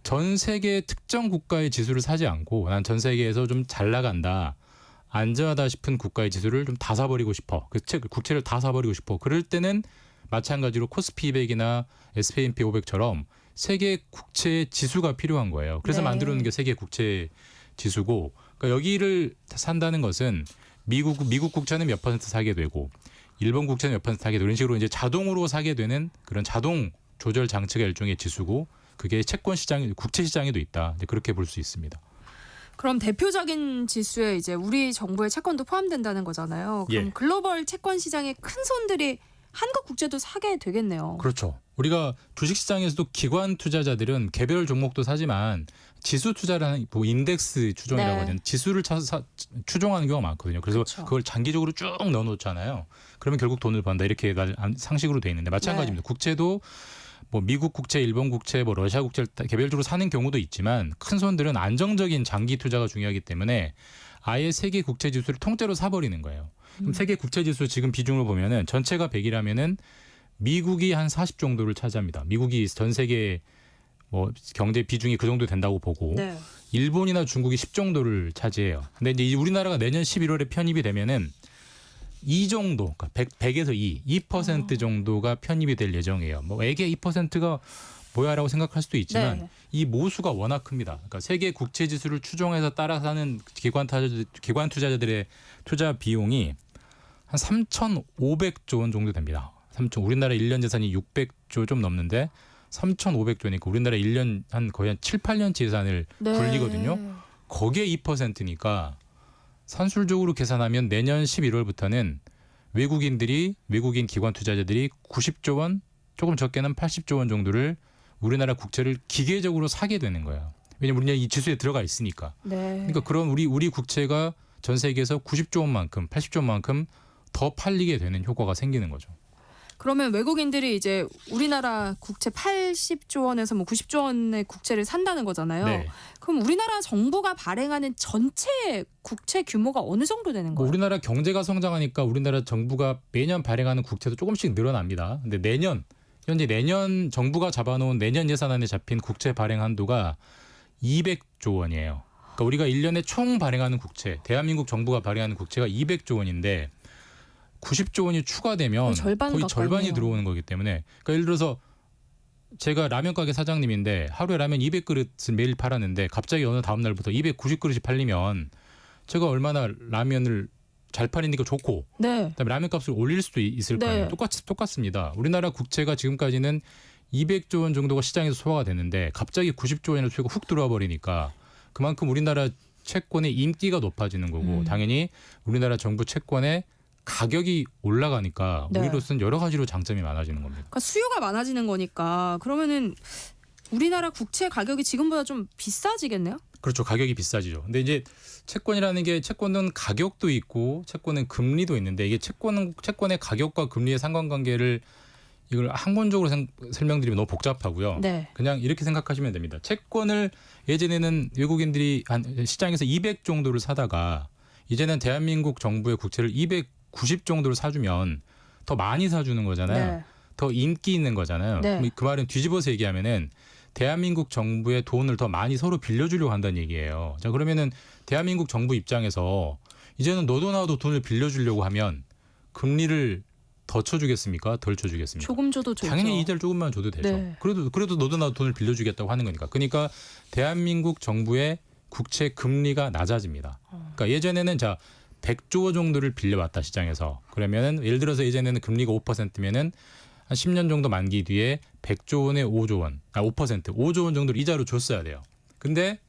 Speaker 5: 전 세계 특정 국가의 지수를 사지 않고, 난 전 세계에서 좀 잘 나간다, 안전하다 싶은 국가의 지수를 좀 다 사버리고 싶어, 그 국채를 다 사버리고 싶어. 그럴 때는 마찬가지로 코스피 200이나 S&P 500처럼 세계 국채 지수가 필요한 거예요. 그래서
Speaker 1: 네.
Speaker 5: 만들어 놓은 게 세계 국채 지수고, 그러니까 여기를 산다는 것은 미국 국채는 몇 퍼센트 사게 되고, 일본 국채는 몇 퍼센트 사게 되고, 이런 식으로 이제 자동으로 사게 되는 그런 자동 조절 장치가 일종의 지수고, 그게 채권 시장, 국채 시장에도 있다. 이제 그렇게 볼 수 있습니다.
Speaker 1: 그럼 대표적인 지수에 이제 우리 정부의 채권도 포함된다는 거잖아요. 그럼
Speaker 5: 예.
Speaker 1: 글로벌 채권 시장의 큰 손들이 한국 국채도 사게 되겠네요.
Speaker 5: 그렇죠. 우리가 주식시장에서도 기관 투자자들은 개별 종목도 사지만 지수 투자라는, 뭐 인덱스 추종이라고
Speaker 1: 네.
Speaker 5: 하는 지수를 추종하는 경우가 많거든요. 그래서
Speaker 1: 그렇죠.
Speaker 5: 그걸 장기적으로 쭉 넣어놓잖아요. 그러면 결국 돈을 번다, 이렇게 상식으로 돼 있는데, 마찬가지입니다.
Speaker 1: 네.
Speaker 5: 국채도 뭐 미국 국채, 일본 국채, 뭐 러시아 국채를 개별적으로 사는 경우도 있지만, 큰 손들은 안정적인 장기 투자가 중요하기 때문에 아예 세계 국채 지수를 통째로 사버리는 거예요. 그럼 세계 국채 지수 지금 비중을 보면은 전체가 100이라면은 미국이 한 40 정도를 차지합니다. 미국이 전 세계 뭐 경제 비중이 그 정도 된다고 보고,
Speaker 1: 네.
Speaker 5: 일본이나 중국이 10 정도를 차지해요. 근데 이제 우리나라가 내년 11월에 편입이 되면은 2 정도, 그러니까 100에서 2% 정도가 편입이 될 예정이에요. 뭐 애게 2%가 뭐야라고 생각할 수도 있지만,
Speaker 1: 네.
Speaker 5: 이 모수가 워낙 큽니다. 그러니까 세계 국채 지수를 추종해서 따라서 하는 기관 투자자들의 투자 비용이 한 3,500조 원 정도 됩니다. 우리나라 1년 재산이 600조 좀 넘는데 3,500조니까 우리나라 1년 거의 한 7, 8년치 예산을
Speaker 1: 네.
Speaker 5: 굴리거든요. 거기에 2%니까 산술적으로 계산하면 내년 11월부터는 외국인 기관 투자자들이 90조 원 조금 적게는 80조 원 정도를 우리나라 국채를 기계적으로 사게 되는 거예요. 왜냐면 우리는 이 지수에 들어가 있으니까.
Speaker 1: 네.
Speaker 5: 그러니까 그런 우리 국채가 전 세계에서 90조 원만큼, 80조 원만큼 더 팔리게 되는 효과가 생기는 거죠.
Speaker 1: 그러면 외국인들이 이제 우리나라 국채 80조 원에서 뭐 90조 원의 국채를 산다는 거잖아요.
Speaker 5: 네.
Speaker 1: 그럼 우리나라 정부가 발행하는 전체 국채 규모가 어느 정도 되는 거예요?
Speaker 5: 우리나라 경제가 성장하니까 우리나라 정부가 매년 발행하는 국채도 조금씩 늘어납니다. 근데 현재 내년 정부가 잡아놓은 내년 예산안에 잡힌 국채 발행 한도가 200조 원이에요. 그러니까 우리가 1년에 총 발행하는 국채, 대한민국 정부가 발행하는 국채가 200조 원인데 90조 원이 추가되면 거의 절반이 들어오는 거기 때문에 그러니까 예를 들어서 제가 라면 가게 사장님인데 하루에 라면 200그릇을 매일 팔았는데 갑자기 어느 다음 날부터 290그릇이 팔리면 제가 얼마나 라면을 잘 팔리니까 좋고
Speaker 1: 네.
Speaker 5: 그다음에 라면 값을 올릴 수도 있을 거 아니에요.
Speaker 1: 네.
Speaker 5: 똑같습니다. 우리나라 국채가 지금까지는 200조 원 정도가 시장에서 소화가 됐는데 갑자기 90조 원을 수요가 훅 들어와 버리니까 그만큼 우리나라 채권의 인기가 높아지는 거고 당연히 우리나라 정부 채권의 가격이 올라가니까
Speaker 1: 네.
Speaker 5: 우리로서는 여러 가지로 장점이 많아지는 겁니다.
Speaker 1: 그러니까 수요가 많아지는 거니까 그러면은 우리나라 국채 가격이 지금보다 좀 비싸지겠네요?
Speaker 5: 그렇죠. 가격이 비싸지죠. 근데 이제 채권이라는 게 채권은 가격도 있고 채권은 금리도 있는데 이게 채권의 가격과 금리의 상관관계를 이걸 학문적으로 설명드리면 너무 복잡하고요.
Speaker 1: 네.
Speaker 5: 그냥 이렇게 생각하시면 됩니다. 채권을 예전에는 외국인들이 한 시장에서 200 정도를 사다가 이제는 대한민국 정부의 국채를 290 정도를 사주면 더 많이 사주는 거잖아요.
Speaker 1: 네.
Speaker 5: 더 인기 있는 거잖아요.
Speaker 1: 네.
Speaker 5: 그럼 그 말은 뒤집어서 얘기하면은 대한민국 정부의 돈을 더 많이 서로 빌려주려고 한다는 얘기예요. 자, 그러면은 대한민국 정부 입장에서 이제는 너도 나도 돈을 빌려주려고 하면 금리를 더 쳐주겠습니까? 덜 쳐주겠습니까?
Speaker 1: 조금 줘도 좋죠.
Speaker 5: 당연히 이자를 조금만 줘도 되죠.
Speaker 1: 네.
Speaker 5: 그래도 너도 나도 돈을 빌려주겠다고 하는 거니까. 그러니까 대한민국 정부의 국채 금리가 낮아집니다. 그러니까 예전에는 100조 정도를 빌려왔다 시장에서. 그러면은 예를 들어서 예전에는 금리가 5%면은 한 10년 정도 만기 뒤에 100조 원에 5조 원, 5조 원 정도를 이자로 줬어야 돼요. 근데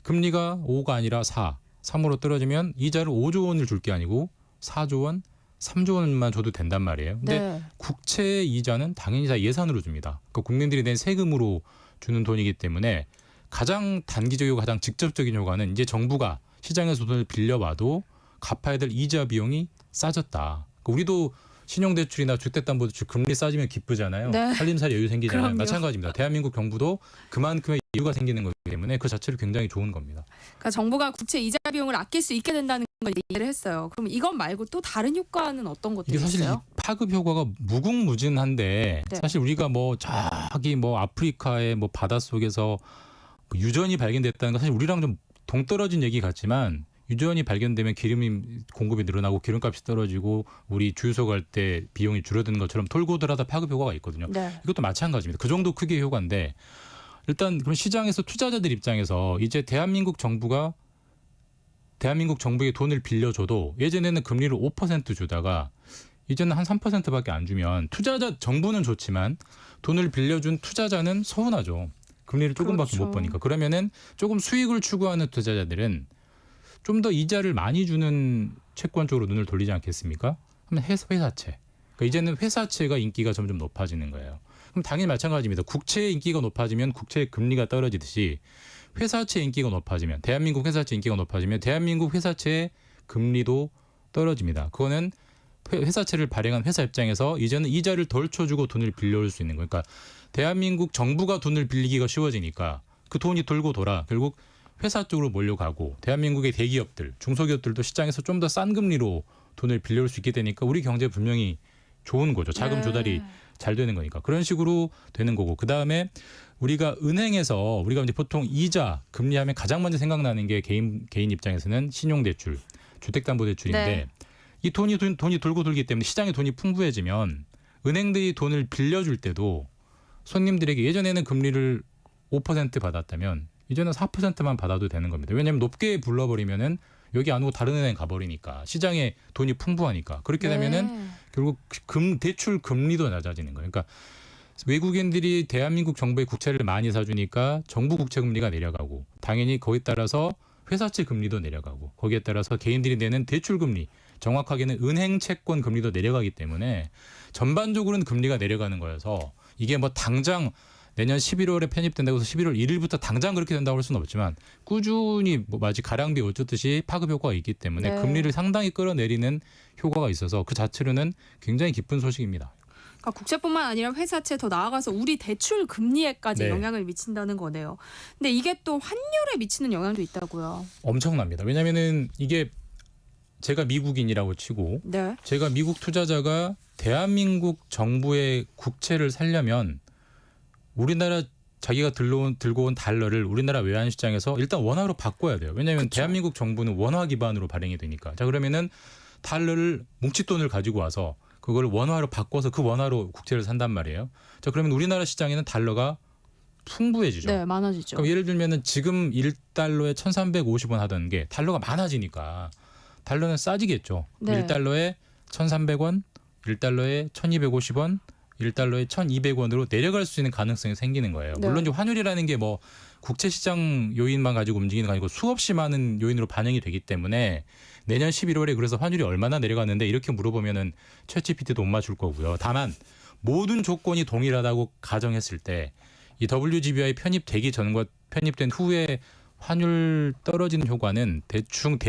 Speaker 5: 금리가 5가 아니라 3으로 떨어지면 이자를 5조 원을 줄 게 아니고 4조 원, 3조 원만 줘도 된단 말이에요. 근데
Speaker 1: 네.
Speaker 5: 국채 이자는 당연히 다 예산으로 줍니다. 그러니까 국민들이 낸 세금으로 주는 돈이기 때문에 가장 단기적이고 가장 직접적인 효과는 이제 정부가 시장에서 돈을 빌려와도 갚아야 될 이자 비용이 싸졌다. 그러니까 우리도 신용대출이나 주택담보대출 금리 싸지면 기쁘잖아요.
Speaker 1: 네.
Speaker 5: 살림살이 여유 생기잖아요.
Speaker 1: 그럼요.
Speaker 5: 마찬가지입니다. 대한민국 정부도 그만큼의 이유가 생기는 거기 때문에 그 자체로 굉장히 좋은 겁니다.
Speaker 1: 그러니까 정부가 국채 이자 비용을 아낄 수 있게 된다는 걸 이해를 했어요. 그럼 이것 말고 또 다른 효과는 어떤 것들이
Speaker 5: 이게 사실 이
Speaker 1: 있어요?
Speaker 5: 파급 효과가 무궁무진한데
Speaker 1: 네.
Speaker 5: 사실 우리가 저기 아프리카의 바닷속에서 유전이 발견됐다는 건 사실 우리랑 좀 동떨어진 얘기 같지만 유전이 발견되면 기름이 공급이 늘어나고 기름값이 떨어지고 우리 주유소 갈 때 비용이 줄어드는 것처럼 돌고 돌아다 파급 효과가 있거든요.
Speaker 1: 네.
Speaker 5: 이것도 마찬가지입니다. 그 정도 크기의 효과인데 일단 그럼 시장에서 투자자들 입장에서 이제 대한민국 정부의 돈을 빌려줘도 예전에는 금리를 5% 주다가 이제는 한 3%밖에 안 주면 정부는 좋지만 돈을 빌려준 투자자는 서운하죠. 금리를 조금밖에
Speaker 1: 그렇죠.
Speaker 5: 못 보니까. 그러면은 조금 수익을 추구하는 투자자들은 좀 더 이자를 많이 주는 채권 쪽으로 눈을 돌리지 않겠습니까? 하면 회사채. 그러니까 이제는 회사채가 인기가 점점 높아지는 거예요. 그럼 당연히 마찬가지입니다. 국채의 인기가 높아지면 국채의 금리가 떨어지듯이 회사채 인기가 높아지면 대한민국 회사채 인기가 높아지면 대한민국 회사채의 금리도 떨어집니다. 그거는 회사채를 발행한 회사 입장에서 이제는 이자를 덜 쳐주고 돈을 빌려올 수 있는 거예요. 그러니까 대한민국 정부가 돈을 빌리기가 쉬워지니까 그 돈이 돌고 돌아 결국 회사 쪽으로 몰려가고 대한민국의 대기업들, 중소기업들도 시장에서 좀 더 싼 금리로 돈을 빌려올 수 있게 되니까 우리 경제 분명히 좋은 거죠. 자금
Speaker 1: 네.
Speaker 5: 조달이 잘 되는 거니까. 그런 식으로 되는 거고. 그다음에 우리가 은행에서 우리가 이제 보통 이자, 금리 하면 가장 먼저 생각나는 게 개인 입장에서는 신용대출, 주택담보대출인데
Speaker 1: 네.
Speaker 5: 이 돈이 돌고 돌기 때문에 시장에 돈이 풍부해지면 은행들이 돈을 빌려줄 때도 손님들에게 예전에는 금리를 5% 받았다면 이제는 4%만 받아도 되는 겁니다. 왜냐하면 높게 불러버리면은 여기 안 오고 다른 은행 가버리니까 시장에 돈이 풍부하니까 그렇게 되면은 결국 대출 금리도 낮아지는 거예요. 그러니까 외국인들이 대한민국 정부의 국채를 많이 사주니까 정부 국채 금리가 내려가고 당연히 거기에 따라서 회사채 금리도 내려가고 거기에 따라서 개인들이 내는 대출 금리 정확하게는 은행 채권 금리도 내려가기 때문에 전반적으로는 금리가 내려가는 거여서 이게 뭐 당장 내년 11월에 편입된다고 해서 11월 1일부터 당장 그렇게 된다고 할 수는 없지만 꾸준히 뭐 마치 가랑비 옷 줬듯이 파급 효과가 있기 때문에
Speaker 1: 네.
Speaker 5: 금리를 상당히 끌어내리는 효과가 있어서 그 자체로는 굉장히 기쁜 소식입니다.
Speaker 1: 그러니까 국채뿐만 아니라 회사채 더 나아가서 우리 대출 금리에까지
Speaker 5: 네.
Speaker 1: 영향을 미친다는 거네요. 근데 이게 또 환율에 미치는 영향도 있다고요.
Speaker 5: 엄청납니다. 왜냐하면은 이게 제가 미국인이라고 치고
Speaker 1: 네.
Speaker 5: 제가 미국 투자자가 대한민국 정부의 국채를 살려면 우리나라 자기가 들고 온 달러를 우리나라 외환시장에서 일단 원화로 바꿔야 돼요. 왜냐하면
Speaker 1: 그쵸.
Speaker 5: 대한민국 정부는 원화 기반으로 발행이 되니까. 자 그러면은 달러를 뭉칫돈을 가지고 와서 그걸 원화로 바꿔서 그 원화로 국채를 산단 말이에요. 자 그러면 우리나라 시장에는 달러가 풍부해지죠.
Speaker 1: 네, 많아지죠.
Speaker 5: 그럼 예를 들면은 지금 1달러에 1,350원 하던 게 달러가 많아지니까 달러는 싸지겠죠.
Speaker 1: 네.
Speaker 5: 1달러에 1,300원, 1달러에 1,250원, 1달러에 1,200원으로 내려갈 수 있는 가능성이 생기는 거예요.
Speaker 1: 네.
Speaker 5: 물론 이제 환율이라는 게 뭐 국채 시장 요인만 가지고 움직이는 거 아니고 수없이 많은 요인으로 반영이 되기 때문에 내년 11월에 그래서 환율이 얼마나 내려갔는데 이렇게 물어보면은 챗GPT도 못 맞출 거고요. 다만 모든 조건이 동일하다고 가정했을 때 이 WGBI 편입되기 전과 편입된 후에 환율 떨어지는 효과는 대충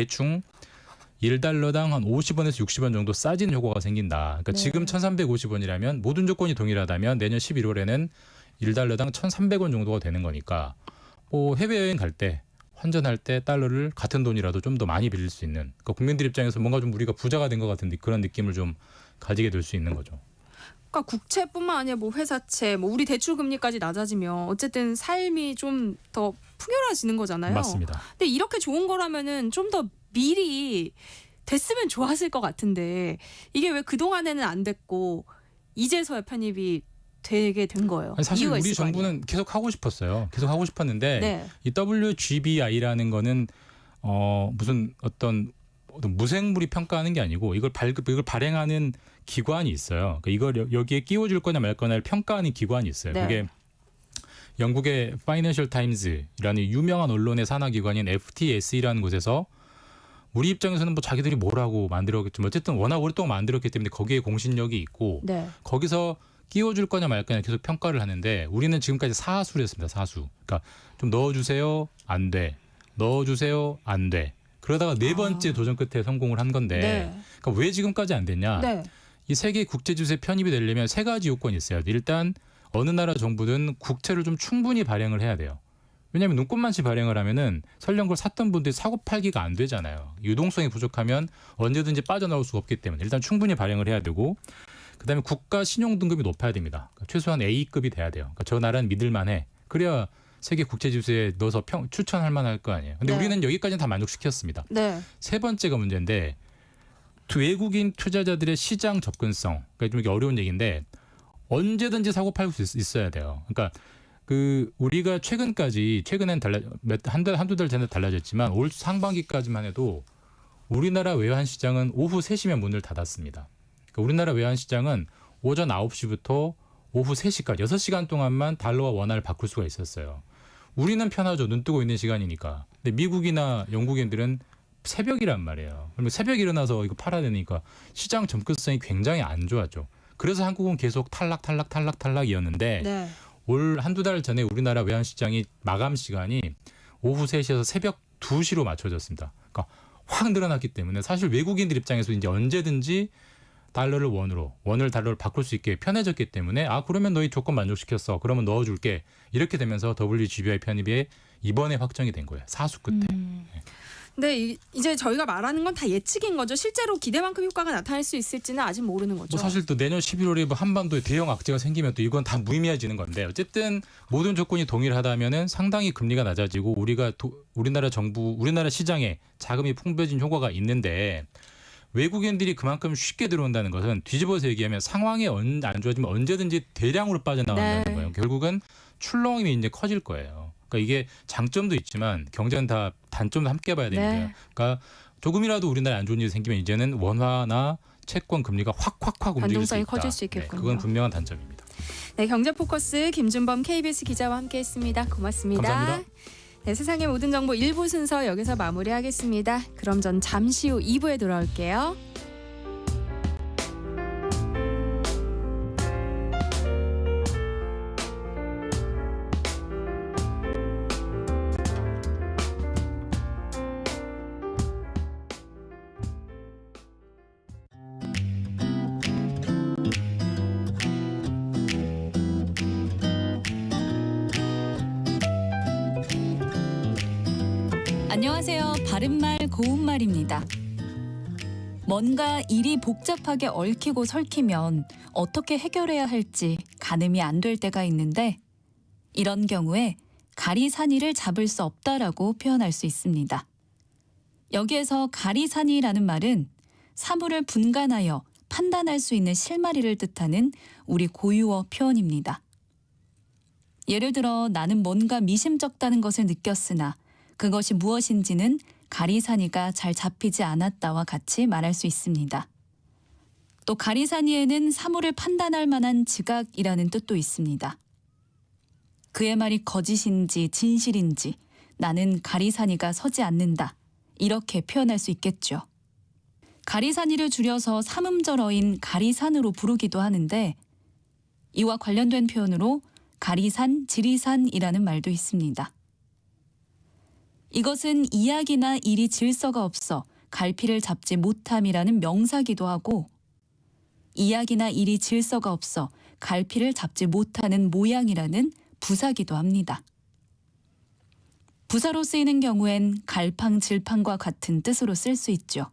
Speaker 5: 1달러당 한 50원에서 60원 정도 싸진 효과가 생긴다. 그러니까
Speaker 1: 네.
Speaker 5: 지금 1,350원이라면 모든 조건이 동일하다면 내년 11월에는 1달러당 1,300원 정도가 되는 거니까 뭐 해외여행 갈 때 환전할 때 달러를 같은 돈이라도 좀 더 많이 빌릴 수 있는 그러니까 국민들 입장에서 뭔가 좀 우리가 부자가 된 것 같은 그런 느낌을 좀 가지게 될 수 있는 거죠.
Speaker 1: 그러니까 국채뿐만 아니라 뭐 회사채, 뭐 우리 대출 금리까지 낮아지면 어쨌든 삶이 좀 더 풍요로워지는 거잖아요.
Speaker 5: 맞습니다.
Speaker 1: 근데 이렇게 좋은 거라면은 좀 더 미리 됐으면 좋았을 것 같은데 이게 왜 그동안에는 안 됐고 이제서야 편입이 되게 된 거예요.
Speaker 5: 아니, 사실
Speaker 1: 이유가
Speaker 5: 우리
Speaker 1: 있을 거 아니에요.
Speaker 5: 정부는 계속 하고 싶었어요. 계속 하고 싶었는데
Speaker 1: 네.
Speaker 5: 이 WGBI라는 거는 무슨 어떤 무생물이 평가하는 게 아니고 이걸 발행하는 기관이 있어요. 그러니까 이걸 여기에 끼워줄 거냐 말 거냐를 평가하는 기관이 있어요.
Speaker 1: 네.
Speaker 5: 그게 영국의 파이낸셜 타임즈라는 유명한 언론의 산하 기관인 FTSE라는 곳에서 우리 입장에서는 뭐 자기들이 뭐라고 만들었겠지만 어쨌든 워낙 오랫동안 만들었기 때문에 거기에 공신력이 있고
Speaker 1: 네.
Speaker 5: 거기서 끼워줄 거냐 말 거냐 계속 평가를 하는데 우리는 지금까지 사수를 했습니다. 사수. 그러니까 좀 넣어주세요. 안 돼. 넣어주세요. 안 돼. 그러다가 네 번째 도전 끝에 성공을 한 건데
Speaker 1: 네.
Speaker 5: 그러니까 왜 지금까지 안 됐냐.
Speaker 1: 네.
Speaker 5: 이 세계 국제지수에 편입이 되려면 세 가지 요건이 있어요. 일단 어느 나라 정부든 국채를 좀 충분히 발행을 해야 돼요. 왜냐하면 눈꽃만치 발행을 하면은 설령 그걸 샀던 분들이 사고 팔기가 안 되잖아요. 유동성이 부족하면 언제든지 빠져나올 수가 없기 때문에 일단 충분히 발행을 해야 되고 그다음에 국가 신용 등급이 높아야 됩니다. 그러니까 최소한 A급이 돼야 돼요. 그러니까 저 나라는 믿을만해. 그래야 세계 국제지수에 넣어서 추천할 만할 거 아니에요. 근데
Speaker 1: 네.
Speaker 5: 우리는 여기까지는 다 만족시켰습니다.
Speaker 1: 네.
Speaker 5: 세 번째가 문제인데 외국인 투자자들의 시장 접근성. 그러니까 좀 이게 어려운 얘기인데 언제든지 사고 팔 수 있어야 돼요. 그러니까 그 우리가 최근엔 한두 달 전에 달라졌지만 올 상반기까지만 해도 우리나라 외환 시장은 오후 3시면 문을 닫았습니다. 그러니까 우리나라 외환 시장은 오전 9시부터 오후 3시까지 6시간 동안만 달러와 원화를 바꿀 수가 있었어요. 우리는 편하죠. 눈 뜨고 있는 시간이니까. 근데 미국이나 영국인들은 새벽이란 말이에요. 그러면 새벽에 일어나서 이거 팔아야 되니까 시장 접근성이 굉장히 안 좋았죠. 그래서 한국은 계속 탈락이었는데
Speaker 1: 네.
Speaker 5: 올 한두 달 전에 우리나라 외환 시장이 마감 시간이 오후 3시에서 새벽 2시로 맞춰졌습니다. 그러니까 확 늘어났기 때문에 사실 외국인들 입장에서 이제 언제든지 달러를 원을 달러를 바꿀 수 있게 편해졌기 때문에 그러면 너희 조건 만족시켰어. 그러면 넣어줄게. 이렇게 되면서 WGBI 편입이 이번에 확정이 된 거예요. 사수 끝에.
Speaker 1: 근데 이제 저희가 말하는 건 다 예측인 거죠. 실제로 기대만큼 효과가 나타날 수 있을지는 아직 모르는 거죠.
Speaker 5: 뭐 사실 또 내년 11월에 뭐 한반도에 대형 악재가 생기면 또 이건 다 무의미해지는 건데 어쨌든 모든 조건이 동일하다면은 상당히 금리가 낮아지고 우리나라 정부, 우리나라 시장에 자금이 풍부해진 효과가 있는데 외국인들이 그만큼 쉽게 들어온다는 것은 뒤집어서 얘기하면 상황이 안 좋아지면 언제든지 대량으로 빠져나간다는
Speaker 1: 네.
Speaker 5: 거예요. 결국은 출렁임이 이제 커질 거예요. 그러니까 이게 장점도 있지만 경제는 다 단점도 함께 봐야 되는 거예요.
Speaker 1: 네.
Speaker 5: 그러니까 조금이라도 우리나라에 안 좋은 일이 생기면 이제는 원화나 채권 금리가 확 움직일 수
Speaker 1: 변동성이
Speaker 5: 있다.
Speaker 1: 커질 수 있겠군요.
Speaker 5: 그건 분명한 단점입니다.
Speaker 1: 네, 경제포커스 김준범 KBS 기자와 함께했습니다. 고맙습니다.
Speaker 5: 감사합니다.
Speaker 1: 네, 세상의 모든 정보 1부 순서 여기서 마무리하겠습니다. 그럼 전 잠시 후 2부에 돌아올게요.
Speaker 6: 안녕하세요. 바른말 고운말입니다. 뭔가 일이 복잡하게 얽히고 설키면 어떻게 해결해야 할지 가늠이 안 될 때가 있는데 이런 경우에 가리사니를 잡을 수 없다라고 표현할 수 있습니다. 여기에서 가리사니라는 말은 사물을 분간하여 판단할 수 있는 실마리를 뜻하는 우리 고유어 표현입니다. 예를 들어 나는 뭔가 미심쩍다는 것을 느꼈으나 그것이 무엇인지는 가리사니가 잘 잡히지 않았다와 같이 말할 수 있습니다. 또 가리사니에는 사물을 판단할 만한 지각이라는 뜻도 있습니다. 그의 말이 거짓인지 진실인지 나는 가리사니가 서지 않는다. 이렇게 표현할 수 있겠죠. 가리사니를 줄여서 삼음절어인 가리산으로 부르기도 하는데 이와 관련된 표현으로 가리산, 지리산이라는 말도 있습니다. 이것은 이야기나 일이 질서가 없어 갈피를 잡지 못함이라는 명사기도 하고 이야기나 일이 질서가 없어 갈피를 잡지 못하는 모양이라는 부사기도 합니다. 부사로 쓰이는 경우엔 갈팡질팡과 같은 뜻으로 쓸 수 있죠.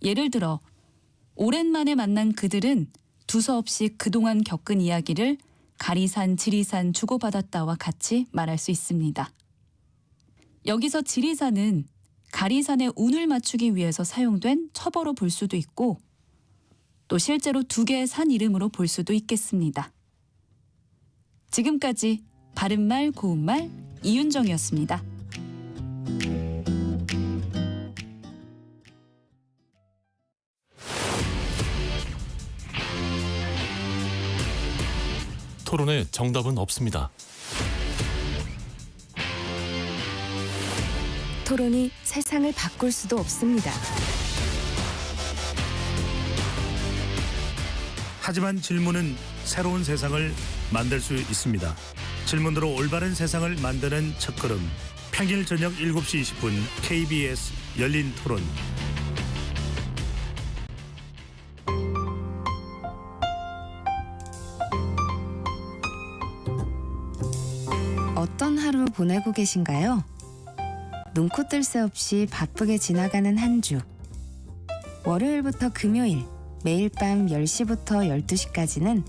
Speaker 6: 예를 들어 오랜만에 만난 그들은 두서없이 그동안 겪은 이야기를 가리산, 지리산 주고받았다와 같이 말할 수 있습니다. 여기서 지리산은 가리산의 운을 맞추기 위해서 사용된 첩어로 볼 수도 있고 또 실제로 두 개의 산 이름으로 볼 수도 있겠습니다. 지금까지 바른말 고운말 이윤정이었습니다.
Speaker 4: 토론에 정답은 없습니다.
Speaker 7: 토론이 세상을 바꿀 수도 없습니다.
Speaker 8: 하지만 질문은 새로운 세상을 만들 수 있습니다. 질문으로 올바른 세상을 만드는 첫걸음. 평일 저녁 7시 20분 KBS 열린 토론.
Speaker 7: 어떤 하루 보내고 계신가요? 눈코 뜰 새 없이 바쁘게 지나가는 한 주. 월요일부터 금요일, 매일 밤 10시부터 12시까지는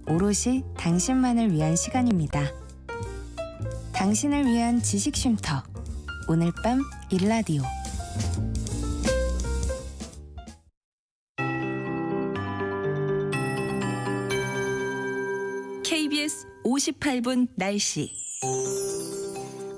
Speaker 7: 오롯이 당신만을 위한 시간입니다. 당신을 위한 지식 쉼터. 오늘 밤 일라디오.
Speaker 6: KBS 58분 날씨.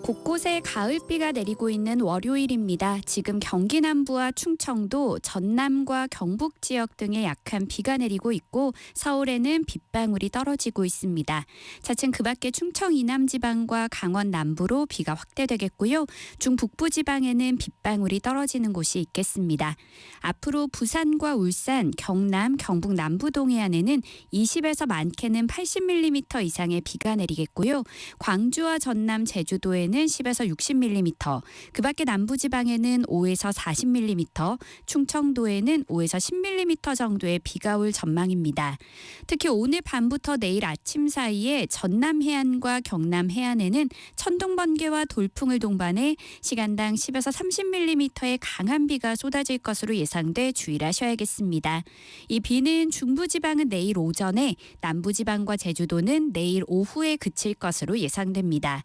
Speaker 9: 곳곳에 가을비가 내리고 있는 월요일입니다. 지금 경기 남부와 충청도, 전남과 경북 지역 등에 약한 비가 내리고 있고 서울에는 빗방울이 떨어지고 있습니다. 차츰 그 밖에 충청 이남 지방과 강원 남부로 비가 확대되겠고요. 중북부 지방에는 빗방울이 떨어지는 곳이 있겠습니다. 앞으로 부산과 울산, 경남, 경북 남부 동해안에는 20에서 많게는 80mm 이상의 비가 내리겠고요. 광주와 전남, 제주도에는 10에서 60mm, 그 밖에 남부지방에는 5에서 40mm, 충청도에는 5에서 10mm 정도의 비가 올 전망입니다. 특히 오늘 밤부터 내일 아침 사이에 전남 해안과 경남 해안에는 천둥 번개와 돌풍을 동반해 시간당 10에서 30mm의 강한 비가 쏟아질 것으로 예상돼 주의를 하셔야겠습니다. 이 비는 중부지방은 내일 오전에, 남부지방과 제주도는 내일 오후에 그칠 것으로 예상됩니다.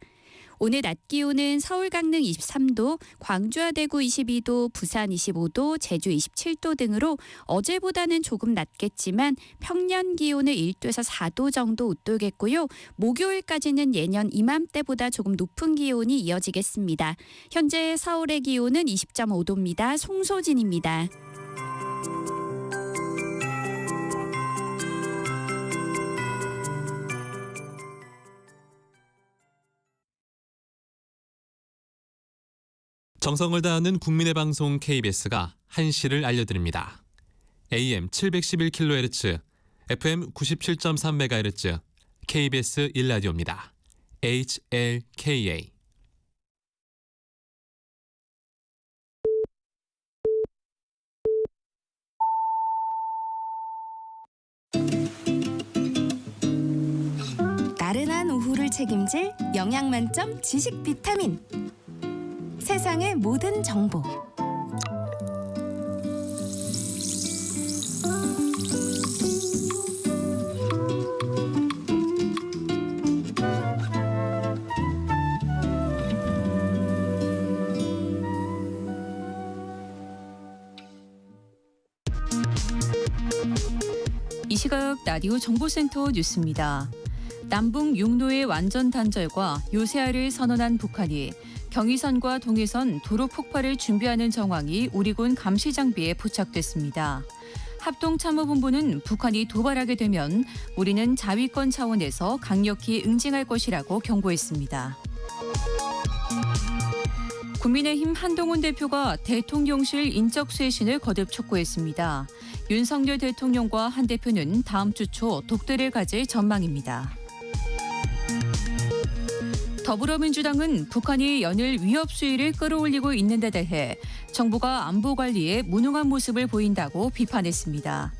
Speaker 9: 오늘 낮 기온은 서울 강릉 23도, 광주와 대구 22도, 부산 25도, 제주 27도 등으로 어제보다는 조금 낮겠지만 평년 기온을 1도에서 4도 정도 웃돌겠고요. 목요일까지는 예년 이맘때보다 조금 높은 기온이 이어지겠습니다. 현재 서울의 기온은 20.5도입니다. 송소진입니다.
Speaker 10: 정성을 다하는 국민의 방송 KBS가 한시를 알려드립니다. AM 711kHz, FM 97.3MHz, KBS 1라디오입니다. HLKA.
Speaker 7: 나른한 오후를 책임질 영양 만점 지식 비타민. 세상의 모든 정보.
Speaker 6: 이 시각 라디오 정보센터 뉴스입니다. 남북 육로의 완전 단절과 요새화를 선언한 북한이 경의선과 동해선 도로 폭발을 준비하는 정황이 우리군 감시 장비에 포착됐습니다. 합동참모본부는 북한이 도발하게 되면 우리는 자위권 차원에서 강력히 응징할 것이라고 경고했습니다. 국민의힘 한동훈 대표가 대통령실 인적 쇄신을 거듭 촉구했습니다. 윤석열 대통령과 한 대표는 다음 주 초 독대를 가질 전망입니다. 더불어민주당은 북한이 연일 위협 수위를 끌어올리고 있는 데 대해 정부가 안보 관리에 무능한 모습을 보인다고 비판했습니다.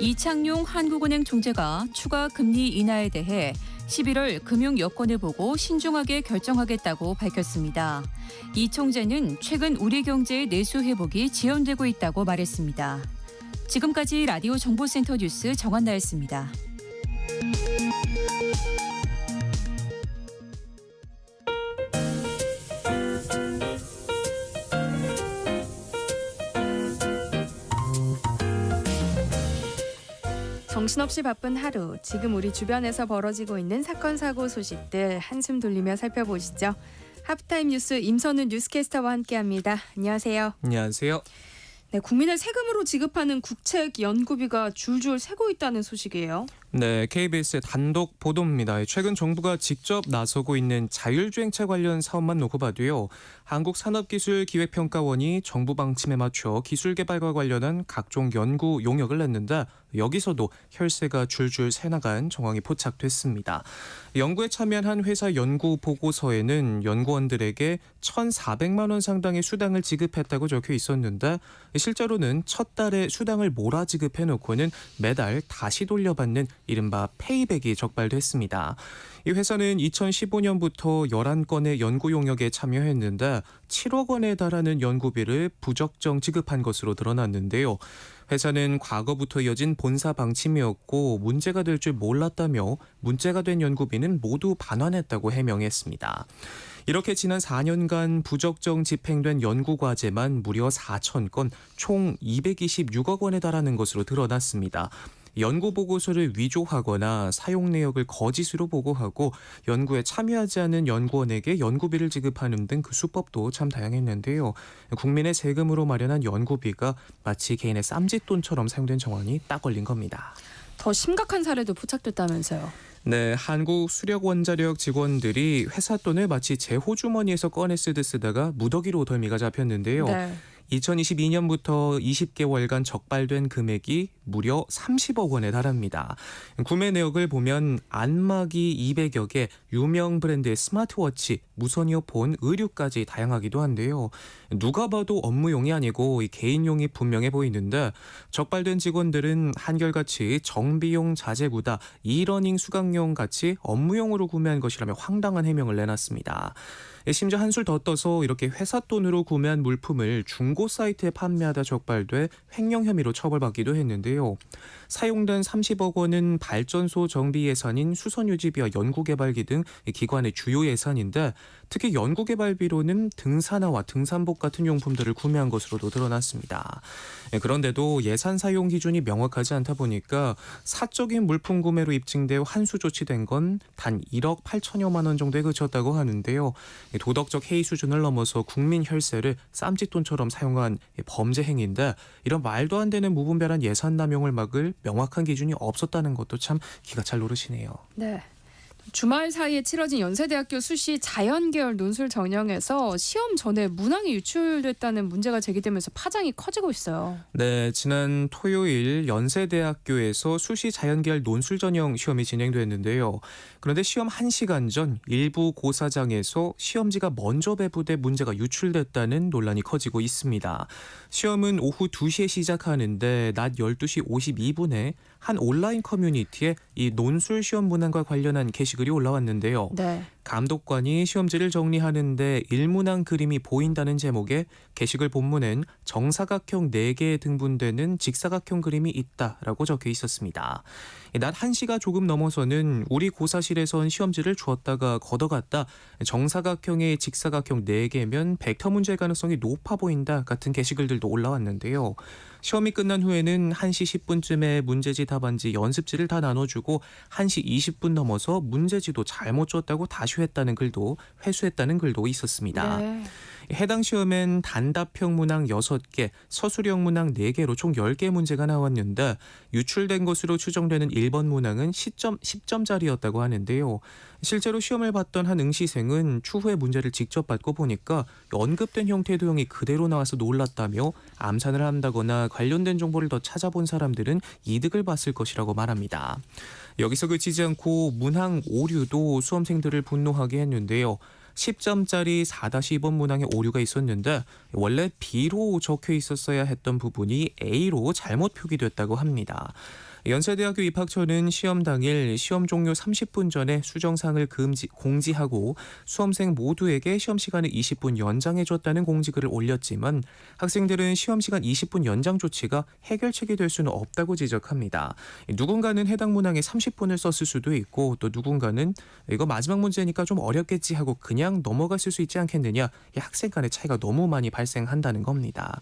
Speaker 6: 이창용 한국은행 총재가 추가 금리 인하에 대해 11월 금융 여건을 보고 신중하게 결정하겠다고 밝혔습니다. 이 총재는 최근 우리 경제의 내수 회복이 지연되고 있다고 말했습니다. 지금까지 라디오 정보센터 뉴스 정한나였습니다.
Speaker 1: 정신없이 바쁜 하루, 지금 우리 주변에서 벌어지고 있는 사건, 사고 소식들 한숨 돌리며 살펴보시죠. 하프타임 뉴스 임선훈 뉴스캐스터와 함께합니다. 안녕하세요.
Speaker 11: 안녕하세요.
Speaker 1: 네, 국민의 세금으로 지급하는 국책 연구비가 줄줄 새고 있다는 소식이에요.
Speaker 11: 네, KBS의 단독 보도입니다. 최근 정부가 직접 나서고 있는 자율주행차 관련 사업만 놓고 봐도요. 한국산업기술기획평가원이 정부 방침에 맞춰 기술 개발과 관련한 각종 연구 용역을 냈는데 여기서도 혈세가 줄줄 새나간 정황이 포착됐습니다. 연구에 참여한 한 회사 연구 보고서에는 연구원들에게 1,400만 원 상당의 수당을 지급했다고 적혀 있었는데 실제로는 첫 달에 수당을 몰아 지급해놓고는 매달 다시 돌려받는 이른바 페이백이 적발됐습니다. 이 회사는 2015년부터 11건의 연구 용역에 참여했는데 7억 원에 달하는 연구비를 부적정 지급한 것으로 드러났는데요. 회사는 과거부터 이어진 본사 방침이었고 문제가 될 줄 몰랐다며 문제가 된 연구비는 모두 반환했다고 해명했습니다. 이렇게 지난 4년간 부적정 집행된 연구과제만 무려 4,000건, 총 226억 원에 달하는 것으로 드러났습니다. 연구 보고서를 위조하거나 사용 내역을 거짓으로 보고하고 연구에 참여하지 않은 연구원에게 연구비를 지급하는 등 그 수법도 참 다양했는데요. 국민의 세금으로 마련한 연구비가 마치 개인의 쌈짓돈처럼 사용된 정황이 딱 걸린 겁니다.
Speaker 1: 더 심각한 사례도 포착됐다면서요.
Speaker 11: 네, 한국수력원자력 직원들이 회사 돈을 마치 제 호주머니에서 꺼내 쓰듯 쓰다가 무더기로 덜미가 잡혔는데요.
Speaker 1: 네.
Speaker 11: 2022년부터 20개월간 적발된 금액이 무려 30억 원에 달합니다. 구매 내역을 보면 안마기 200여 개, 유명 브랜드의 스마트워치, 무선 이어폰, 의류까지 다양하기도 한데요. 누가 봐도 업무용이 아니고 개인용이 분명해 보이는데 적발된 직원들은 한결같이 정비용 자재구다, 이러닝 수강용 같이 업무용으로 구매한 것이라며 황당한 해명을 내놨습니다. 심지어 한술 더 떠서 이렇게 회사 돈으로 구매한 물품을 중고 사이트에 판매하다 적발돼 횡령 혐의로 처벌받기도 했는데요. 사용된 30억 원은 발전소 정비 예산인 수선유지비와 연구개발비 등 기관의 주요 예산인데 특히 연구개발비로는 등산화와 등산복 같은 용품들을 구매한 것으로도 드러났습니다. 그런데도 예산 사용 기준이 명확하지 않다 보니까 사적인 물품 구매로 입증되어 환수 조치된 건 단 1억 8천여만 원 정도에 그쳤다고 하는데요. 도덕적 해이 수준을 넘어서 국민 혈세를 쌈짓돈처럼 사용한 범죄 행위인데 이런 말도 안 되는 무분별한 예산 남용을 막을 명확한 기준이 없었다는 것도 참 기가 찰 노릇이네요.
Speaker 1: 네. 주말 사이에 치러진 연세대학교 수시 자연계열 논술 전형에서 시험 전에 문항이 유출됐다는 문제가 제기되면서 파장이 커지고 있어요.
Speaker 11: 네, 지난 토요일 연세대학교에서 수시 자연계열 논술 전형 시험이 진행됐는데요. 그런데 시험 1시간 전 일부 고사장에서 시험지가 먼저 배부돼 문제가 유출됐다는 논란이 커지고 있습니다. 시험은 오후 2시에 시작하는데 낮 12시 52분에 한 온라인 커뮤니티에 이 논술 시험 문항과 관련한 게시글이 게시글이 올라왔는데요.
Speaker 1: 네.
Speaker 11: 감독관이 시험지를 정리하는데 일문항 그림이 보인다는 제목의 게시글 본문엔 정사각형 4개에 등분되는 직사각형 그림이 있다라고 적혀 있었습니다. 낮 1시가 조금 넘어서는 우리 고사실에선 시험지를 주었다가 걷어갔다. 정사각형의 직사각형 4개면 벡터 문제일 가능성이 높아 보인다 같은 게시글들도 올라왔는데요. 시험이 끝난 후에는 1시 10분쯤에 문제지 답안지 연습지를 다 나눠주고 1시 20분 넘어서 문제지도 잘못 줬다고 다시 회수했다는 글도 있었습니다.
Speaker 1: 네.
Speaker 11: 해당 시험엔 단답형 문항 6개, 서술형 문항 4개로 총 10개 문제가 나왔는데 유출된 것으로 추정되는 1번 문항은 10점짜리였다고 하는데요. 실제로 시험을 봤던 한 응시생은 추후에 문제를 직접 받고 보니까 언급된 형태의 도형이 그대로 나와서 놀랐다며 암산을 한다거나 관련된 정보를 더 찾아본 사람들은 이득을 봤을 것이라고 말합니다. 여기서 그치지 않고 문항 오류도 수험생들을 분노하게 했는데요. 10점짜리 4-2번 문항에 오류가 있었는데 원래 B로 적혀 있었어야 했던 부분이 A로 잘못 표기됐다고 합니다. 연세대학교 입학처는 시험 당일 시험 종료 30분 전에 수정사항을 공지하고 수험생 모두에게 시험 시간을 20분 연장해줬다는 공지글을 올렸지만 학생들은 시험 시간 20분 연장 조치가 해결책이 될 수는 없다고 지적합니다. 누군가는 해당 문항에 30분을 썼을 수도 있고 또 누군가는 이거 마지막 문제니까 좀 어렵겠지 하고 그냥 넘어갔을 수 있지 않겠느냐. 이 학생 간의 차이가 너무 많이 발생한다는 겁니다.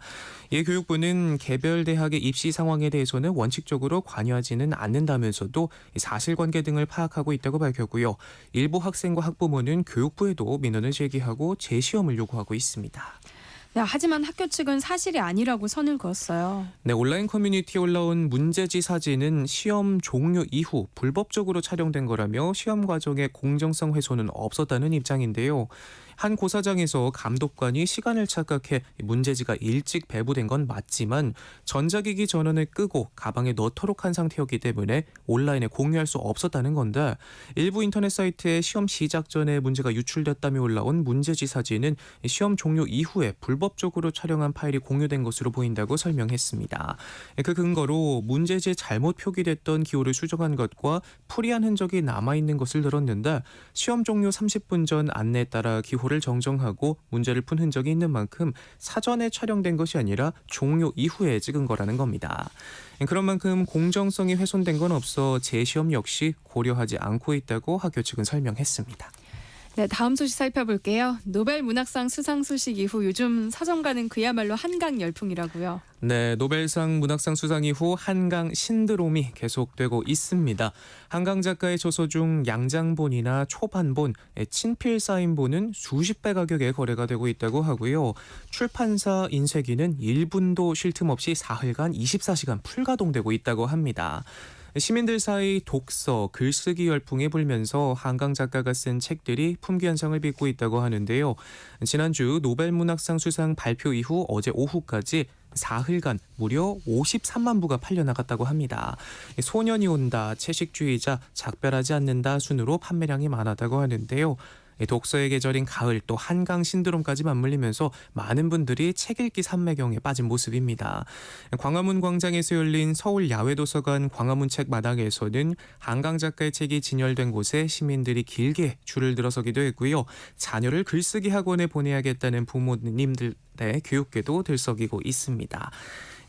Speaker 11: 이 교육부는 개별 대학의 입시 상황에 대해서는 원칙적으로 관여하지는 않는다면서도 사실관계 등을 파악하고 있다고 밝혔고요. 일부 학생과 학부모는 교육부에도 민원을 제기하고 재시험을 요구하고 있습니다.
Speaker 1: 네, 하지만 학교 측은 사실이 아니라고 선을 그었어요.
Speaker 11: 네, 온라인 커뮤니티에 올라온 문제지 사진은 시험 종료 이후 불법적으로 촬영된 거라며 시험 과정의 공정성 훼손은 없었다는 입장인데요. 한 고사장에서 감독관이 시간을 착각해 문제지가 일찍 배부된 건 맞지만 전자기기 전원을 끄고 가방에 넣도록 한 상태였기 때문에 온라인에 공유할 수 없었다는 건데 일부 인터넷 사이트에 시험 시작 전에 문제가 유출됐다며 올라온 문제지 사진은 시험 종료 이후에 불법적으로 촬영한 파일이 공유된 것으로 보인다고 설명했습니다. 그 근거로 문제지에 잘못 표기됐던 기호를 수정한 것과 풀이한 흔적이 남아있는 것을 들었는데 시험 종료 30분 전 안내에 따라 기호를 정정하고 문제를 푼 흔적이 있는 만큼 사전에 촬영된 것이 아니라 종료 이후에 찍은 거라는 겁니다. 그런 만큼 공정성이 훼손된 건 없어 재시험 역시 고려하지 않고 있다고 학교 측은 설명했습니다.
Speaker 1: 네, 다음 소식 살펴볼게요. 노벨 문학상 수상 소식 이후 요즘 서점가는 그야말로 한강 열풍이라고요.
Speaker 11: 네, 노벨상 문학상 수상 이후 한강 신드롬이 계속되고 있습니다. 한강 작가의 저서 중 양장본이나 초반본, 친필 사인본은 수십 배 가격에 거래가 되고 있다고 하고요. 출판사 인쇄기는 1분도 쉴 틈 없이 사흘간 24시간 풀가동되고 있다고 합니다. 시민들 사이 독서, 글쓰기 열풍이 불면서 한강 작가가 쓴 책들이 품귀 현상을 빚고 있다고 하는데요. 지난주 노벨 문학상 수상 발표 이후 어제 오후까지 사흘간 무려 53만 부가 팔려나갔다고 합니다. 소년이 온다, 채식주의자, 작별하지 않는다 순으로 판매량이 많았다고 하는데요. 독서의 계절인 가을 또 한강 신드롬까지 맞물리면서 많은 분들이 책 읽기 삼매경에 빠진 모습입니다. 광화문 광장에서 열린 서울 야외도서관 광화문 책마당에서는 한강 작가의 책이 진열된 곳에 시민들이 길게 줄을 들어서기도 했고요. 자녀를 글쓰기 학원에 보내야겠다는 부모님들의 교육계도 들썩이고 있습니다.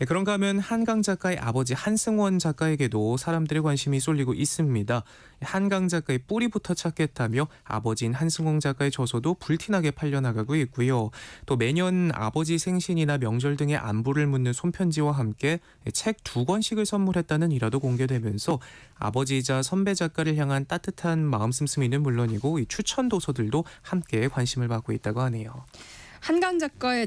Speaker 11: 그런가 하면 한강 작가의 아버지 한승원 작가에게도 사람들의 관심이 쏠리고 있습니다. 한강 작가의 뿌리부터 찾겠다며 아버지인 한승원 작가의 저서도 불티나게 팔려나가고 있고요. 또 매년 아버지 생신이나 명절 등의 안부를 묻는 손편지와 함께 책 2권씩을 선물했다는 일화도 공개되면서 아버지이자 선배 작가를 향한 따뜻한 마음 씀씀이는 물론이고 이 추천 도서들도 함께 관심을 받고 있다고 하네요.
Speaker 1: 한강 작가의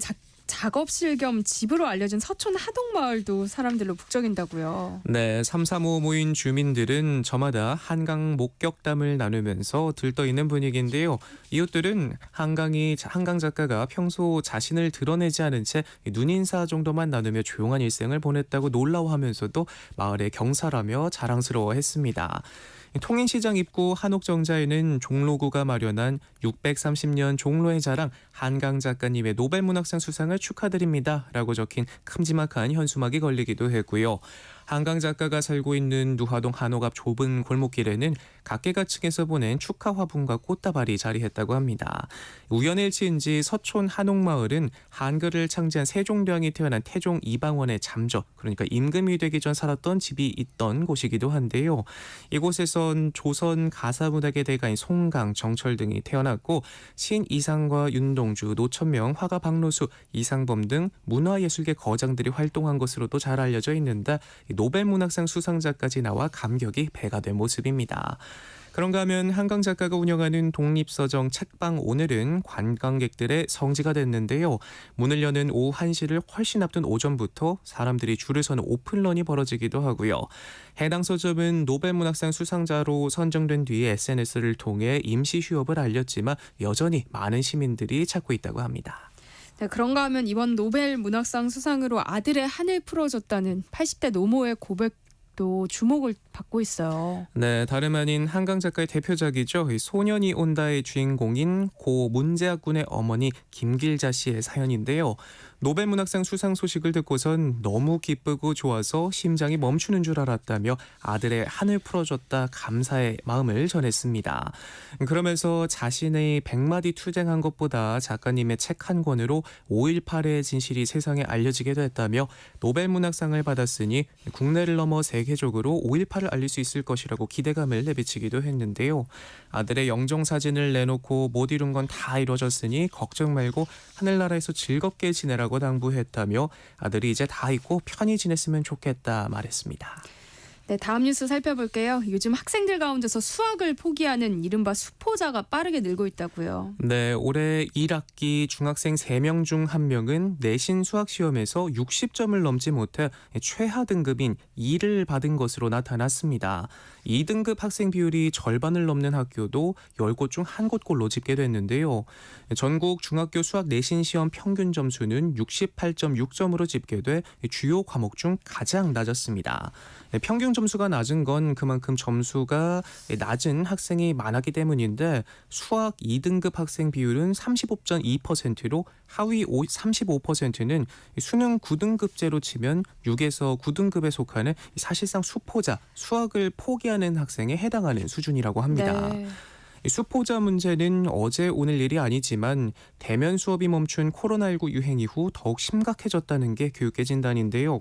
Speaker 1: 작업실 겸 집으로 알려진 서촌 하동마을도 사람들로 북적인다고요.
Speaker 11: 네, 335 모인 주민들은 저마다 한강 목격담을 나누면서 들떠있는 분위기인데요. 이웃들은 한강 작가가 평소 자신을 드러내지 않은 채 눈인사 정도만 나누며 조용한 일생을 보냈다고 놀라워하면서도 마을의 경사라며 자랑스러워했습니다. 통인시장 입구 한옥정자에는 종로구가 마련한 630년 종로의 자랑 한강 작가님의 노벨문학상 수상을 축하드립니다 라고 적힌 큼지막한 현수막이 걸리기도 했고요. 한강 작가가 살고 있는 누화동 한옥 앞 좁은 골목길에는 각계각층에서 보낸 축하 화분과 꽃다발이 자리했다고 합니다. 우연의 일치인지 서촌 한옥마을은 한글을 창제한 세종대왕이 태어난 태종 이방원의 잠적, 그러니까 임금이 되기 전 살았던 집이 있던 곳이기도 한데요. 이곳에선 조선 가사문학의 대가인 송강, 정철 등이 태어났고 신 이상과 윤동주, 노천명, 화가 박노수, 이상범 등 문화예술계 거장들이 활동한 것으로도 잘 알려져 있는데 노벨문학상 수상자까지 나와 감격이 배가 된 모습입니다. 그런가 하면 한강 작가가 운영하는 독립서정 책방 오늘은 관광객들의 성지가 됐는데요. 문을 여는 오후 1시를 훨씬 앞둔 오전부터 사람들이 줄을 서는 오픈런이 벌어지기도 하고요. 해당 서점은 노벨문학상 수상자로 선정된 뒤에 SNS를 통해 임시 휴업을 알렸지만 여전히 많은 시민들이 찾고 있다고 합니다.
Speaker 1: 네, 그런가 하면 이번 노벨 문학상 수상으로 아들의 한을 풀어줬다는 80대 노모의 고백도 주목을 받고 있어요.
Speaker 11: 네, 다름 아닌 한강 작가의 대표작이죠. 이 소년이 온다의 주인공인 고 문재학 군의 어머니 김길자 씨의 사연인데요. 노벨 문학상 수상 소식을 듣고선 너무 기쁘고 좋아서 심장이 멈추는 줄 알았다며 아들의 한을 풀어줬다 감사의 마음을 전했습니다. 그러면서 자신의 100마디 투쟁한 것보다 작가님의 책 한 권으로 5.18의 진실이 세상에 알려지게 됐다며 노벨 문학상을 받았으니 국내를 넘어 세계적으로 5.18을 알릴 수 있을 것이라고 기대감을 내비치기도 했는데요. 아들의 영정 사진을 내놓고 못 이룬 건 다 이루어졌으니 걱정 말고 하늘나라에서 즐겁게 지내라고 당부했다며 아들이 이제 다 있고 편히 지냈으면 좋겠다 말했습니다.
Speaker 1: 네, 다음 뉴스 살펴볼게요. 요즘 학생들 가운데서 수학을 포기하는 이른바 수포자가 빠르게 늘고 있다고요.
Speaker 11: 네, 올해 1학기 중학생 3명 중 1명은 내신 수학시험에서 60점을 넘지 못해 최하 등급인 2를 받은 것으로 나타났습니다. 2등급 학생 비율이 절반을 넘는 학교도 10곳 중 1곳꼴로 집계됐는데요. 전국 중학교 수학 내신 시험 평균 점수는 68.6점으로 집계돼 주요 과목 중 가장 낮았습니다. 평균 점수가 낮은 건 그만큼 점수가 낮은 학생이 많았기 때문인데 수학 2등급 학생 비율은 35.2%로 하위 35%는 수능 9등급제로 치면 6에서 9등급에 속하는 사실상 수포자, 수학을 포기하는 학생에 해당하는 수준이라고 합니다.
Speaker 1: 네.
Speaker 11: 수포자 문제는 어제 오늘 일이 아니지만 대면 수업이 멈춘 코로나19 유행 이후 더욱 심각해졌다는 게 교육계 진단인데요.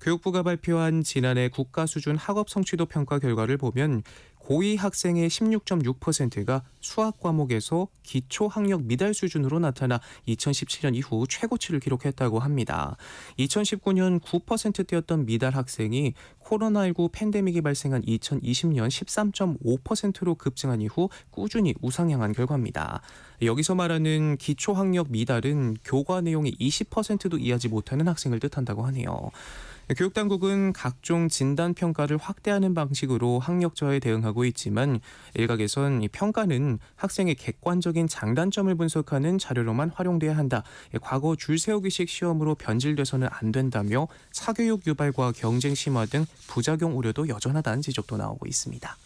Speaker 11: 교육부가 발표한 지난해 국가 수준 학업 성취도 평가 결과를 보면 고2 학생의 16.6%가 수학 과목에서 기초 학력 미달 수준으로 나타나 2017년 이후 최고치를 기록했다고 합니다. 2019년 9%대였던 미달 학생이 코로나19 팬데믹이 발생한 2020년 13.5%로 급증한 이후 꾸준히 우상향한 결과입니다. 여기서 말하는 기초 학력 미달은 교과 내용이 20%도 이해하지 못하는 학생을 뜻한다고 하네요. 교육당국은 각종 진단평가를 확대하는 방식으로 학력 저하에 대응하고 있지만 일각에선 이 평가는 학생의 객관적인 장단점을 분석하는 자료로만 활용돼야 한다. 과거 줄 세우기식 시험으로 변질돼서는 안 된다며 사교육 유발과 경쟁 심화 등 부작용 우려도 여전하다는 지적도 나오고 있습니다.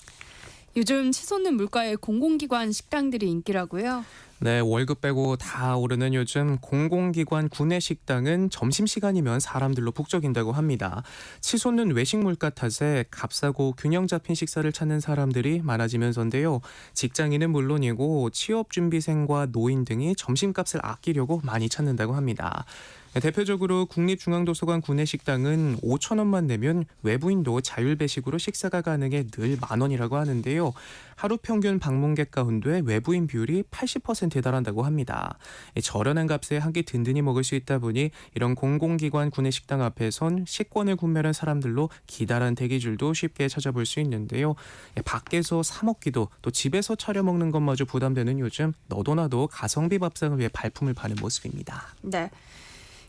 Speaker 1: 요즘 치솟는 물가에 공공기관 식당들이 인기라고요.
Speaker 11: 네, 월급 빼고 다 오르는 요즘 공공기관 구내식당은 점심시간이면 사람들로 북적인다고 합니다. 치솟는 외식 물가 탓에 값싸고 균형 잡힌 식사를 찾는 사람들이 많아지면서인데요. 직장인은 물론이고 취업준비생과 노인 등이 점심값을 아끼려고 많이 찾는다고 합니다. 대표적으로 국립중앙도서관 구내식당은 5,000원만 내면 외부인도 자율배식으로 식사가 가능해 늘 10,000원이라고 하는데요. 하루 평균 방문객 가운데 외부인 비율이 80%에 달한다고 합니다. 저렴한 값에 한 끼 든든히 먹을 수 있다 보니 이런 공공기관 구내식당 앞에선 식권을 구매하는 사람들로 기다란 대기줄도 쉽게 찾아볼 수 있는데요. 밖에서 사 먹기도 또 집에서 차려 먹는 것마저 부담되는 요즘 너도나도 가성비 밥상을 위해 발품을 파는 모습입니다.
Speaker 1: 네.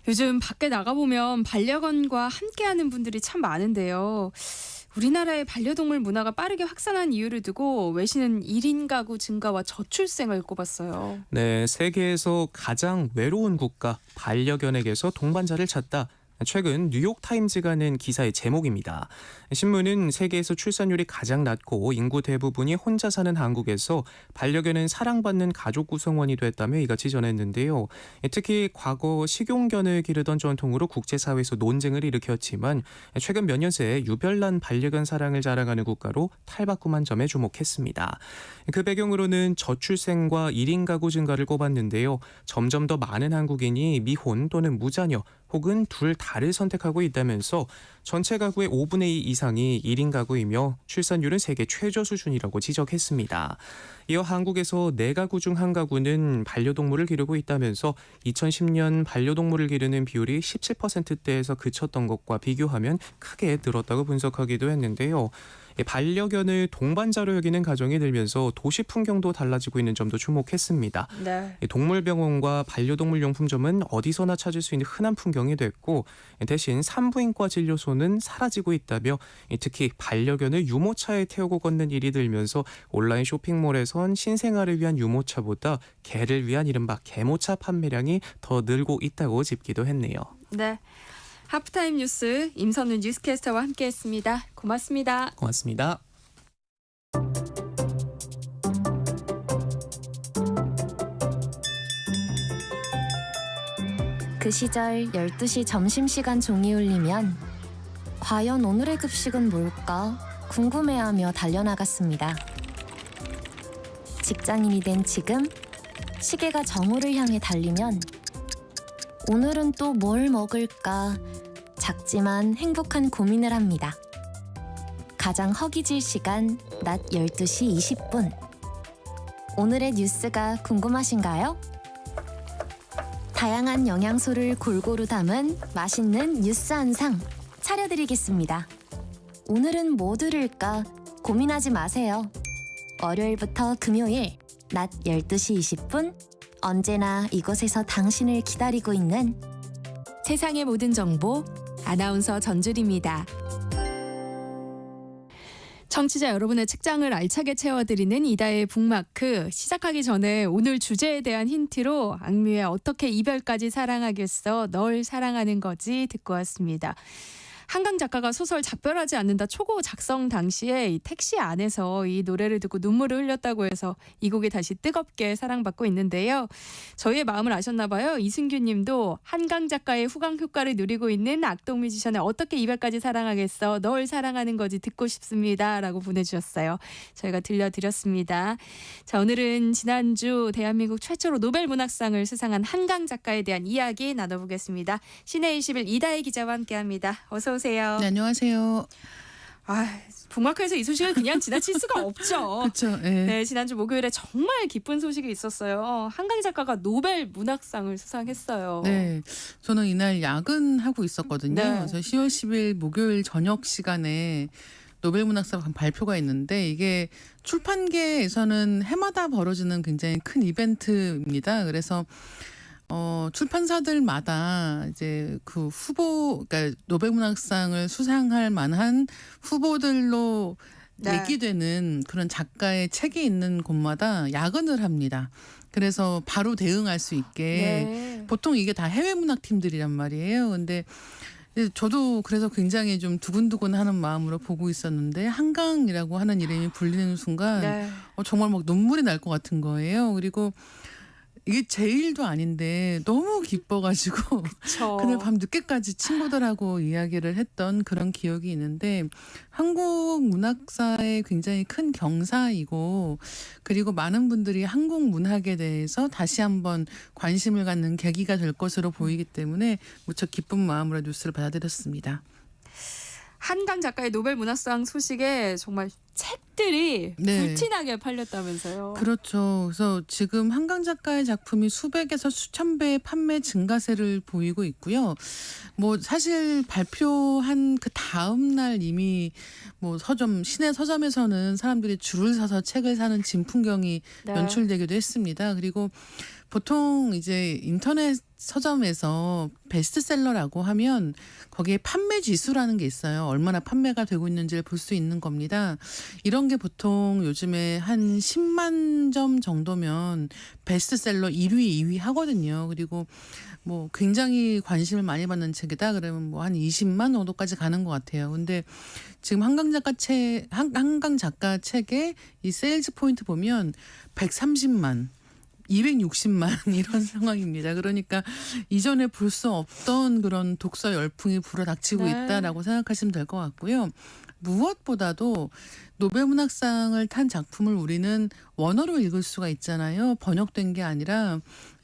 Speaker 1: 요즘 밖에 나가보면 반려견과 함께하는 분들이 참 많은데요. 우리나라의 반려동물 문화가 빠르게 확산한 이유를 두고 외신은 1인 가구 증가와 저출생을 꼽았어요.
Speaker 11: 네, 세계에서 가장 외로운 국가 반려견에게서 동반자를 찾다. 최근 뉴욕타임즈가 낸 기사의 제목입니다. 신문은 세계에서 출산율이 가장 낮고 인구 대부분이 혼자 사는 한국에서 반려견은 사랑받는 가족 구성원이 됐다며 이같이 전했는데요. 특히 과거 식용견을 기르던 전통으로 국제사회에서 논쟁을 일으켰지만 최근 몇 년 새 유별난 반려견 사랑을 자랑하는 국가로 탈바꿈한 점에 주목했습니다. 그 배경으로는 저출생과 1인 가구 증가를 꼽았는데요. 점점 더 많은 한국인이 미혼 또는 무자녀 혹은 둘 다를 선택하고 있다면서 전체 가구의 5분의 2 이상이 1인 가구이며 출산율은 세계 최저 수준이라고 지적했습니다. 이어 한국에서 4가구 중 1가구는 반려동물을 기르고 있다면서 2010년 반려동물을 기르는 비율이 17%대에서 그쳤던 것과 비교하면 크게 늘었다고 분석하기도 했는데요. 반려견을 동반자로 여기는 가정이 늘면서 도시 풍경도 달라지고 있는 점도 주목했습니다.
Speaker 1: 네.
Speaker 11: 동물병원과 반려동물 용품점은 어디서나 찾을 수 있는 흔한 풍경이 됐고 대신 산부인과 진료소는 사라지고 있다며 특히 반려견을 유모차에 태우고 걷는 일이 늘면서 온라인 쇼핑몰에선 신생아를 위한 유모차보다 개를 위한 이른바 개모차 판매량이 더 늘고 있다고 짚기도 했네요.
Speaker 1: 네. 하프타임 뉴스 임선우 뉴스캐스터와 함께했습니다. 고맙습니다.
Speaker 11: 고맙습니다.
Speaker 7: 그 시절 12시 점심시간 종이 울리면 과연 오늘의 급식은 뭘까 궁금해하며 달려나갔습니다. 직장인이 된 지금 시계가 정오를 향해 달리면 오늘은 또 뭘 먹을까 작지만 행복한 고민을 합니다. 가장 허기질 시간 낮 12시 20분. 오늘의 뉴스가 궁금하신가요? 다양한 영양소를 골고루 담은 맛있는 뉴스 한 상 차려드리겠습니다. 오늘은 뭐 들을까 고민하지 마세요. 월요일부터 금요일 낮 12시 20분 언제나 이곳에서 당신을 기다리고 있는
Speaker 1: 세상의 모든 정보 아나운서 전주리입니다. 청취자 여러분의 책장을 알차게 채워드리는 이다의 북마크 시작하기 전에 오늘 주제에 대한 힌트로 악뮤의 어떻게 이별까지 사랑하겠어 널 사랑하는 거지 듣고 왔습니다. 한강 작가가 소설 작별하지 않는다 초고 작성 당시에 이 택시 안에서 이 노래를 듣고 눈물을 흘렸다고 해서 이 곡이 다시 뜨겁게 사랑받고 있는데요. 저희의 마음을 아셨나 봐요. 이승규 님도 한강 작가의 후광 효과를 누리고 있는 악동 뮤지션의 어떻게 이별까지 사랑하겠어 널 사랑하는 거지 듣고 싶습니다 라고 보내주셨어요. 저희가 들려드렸습니다. 자, 오늘은 지난주 대한민국 최초로 노벨문학상을 수상한 한강 작가에 대한 이야기 나눠보겠습니다. 시내 21 이다혜 기자와 함께합니다. 어서 오세요.
Speaker 12: 네, 안녕하세요.
Speaker 1: 북마크에서 이 소식을 그냥 지나칠 수가 없죠.
Speaker 12: 그렇죠.
Speaker 1: 네, 지난주 목요일에 정말 기쁜 소식이 있었어요. 한강 작가가 노벨 문학상을 수상했어요.
Speaker 12: 네, 저는 이날 야근하고 있었거든요.
Speaker 1: 네.
Speaker 12: 그래서 10월 10일 목요일 저녁 시간에 노벨문학상 발표가 있는데 이게 출판계에서는 해마다 벌어지는 굉장히 큰 이벤트입니다. 그래서 출판사들마다 이제 그 그러니까 노벨문학상을 수상할 만한 후보들로
Speaker 1: 네.
Speaker 12: 얘기되는 그런 작가의 책이 있는 곳마다 야근을 합니다. 그래서 바로 대응할 수 있게
Speaker 1: 네.
Speaker 12: 보통 이게 다 해외 문학팀들이란 말이에요. 근데 저도 그래서 굉장히 좀 두근두근하는 마음으로 보고 있었는데 한강이라고 하는 이름이 불리는 순간
Speaker 1: 네.
Speaker 12: 정말 막 눈물이 날 것 같은 거예요. 그리고 이게 제 일도 아닌데 너무 기뻐가지고 그날 밤 늦게까지 친구들하고 이야기를 했던 그런 기억이 있는데 한국 문학사의 굉장히 큰 경사이고 그리고 많은 분들이 한국 문학에 대해서 다시 한번 관심을 갖는 계기가 될 것으로 보이기 때문에 무척 기쁜 마음으로 뉴스를 받아들였습니다.
Speaker 1: 한강 작가의 노벨 문학상 소식에 정말 책들이
Speaker 12: 네.
Speaker 1: 불티나게 팔렸다면서요.
Speaker 12: 그렇죠. 그래서 지금 한강 작가의 작품이 수백에서 수천 배의 판매 증가세를 보이고 있고요. 뭐 사실 발표한 그 다음 날 이미 뭐 시내 서점에서는 사람들이 줄을 서서 책을 사는 진풍경이
Speaker 1: 네.
Speaker 12: 연출되기도 했습니다. 그리고 보통 이제 인터넷 서점에서 베스트셀러라고 하면 거기에 판매 지수라는 게 있어요. 얼마나 판매가 되고 있는지를 볼 수 있는 겁니다. 이런 게 보통 요즘에 한 10만 점 정도면 베스트셀러 1위, 2위 하거든요. 그리고 뭐 굉장히 관심을 많이 받는 책이다 그러면 뭐 한 20만 정도까지 가는 것 같아요. 근데 지금 한강 작가 책의 이 세일즈 포인트 보면 130만 260만 이런 상황입니다. 그러니까 이전에 볼 수 없던 그런 독서 열풍이 불어닥치고
Speaker 1: 네.
Speaker 12: 있다라고 생각하시면 될 것 같고요. 무엇보다도 노벨문학상을 탄 작품을 우리는 원어로 읽을 수가 있잖아요. 번역된 게 아니라.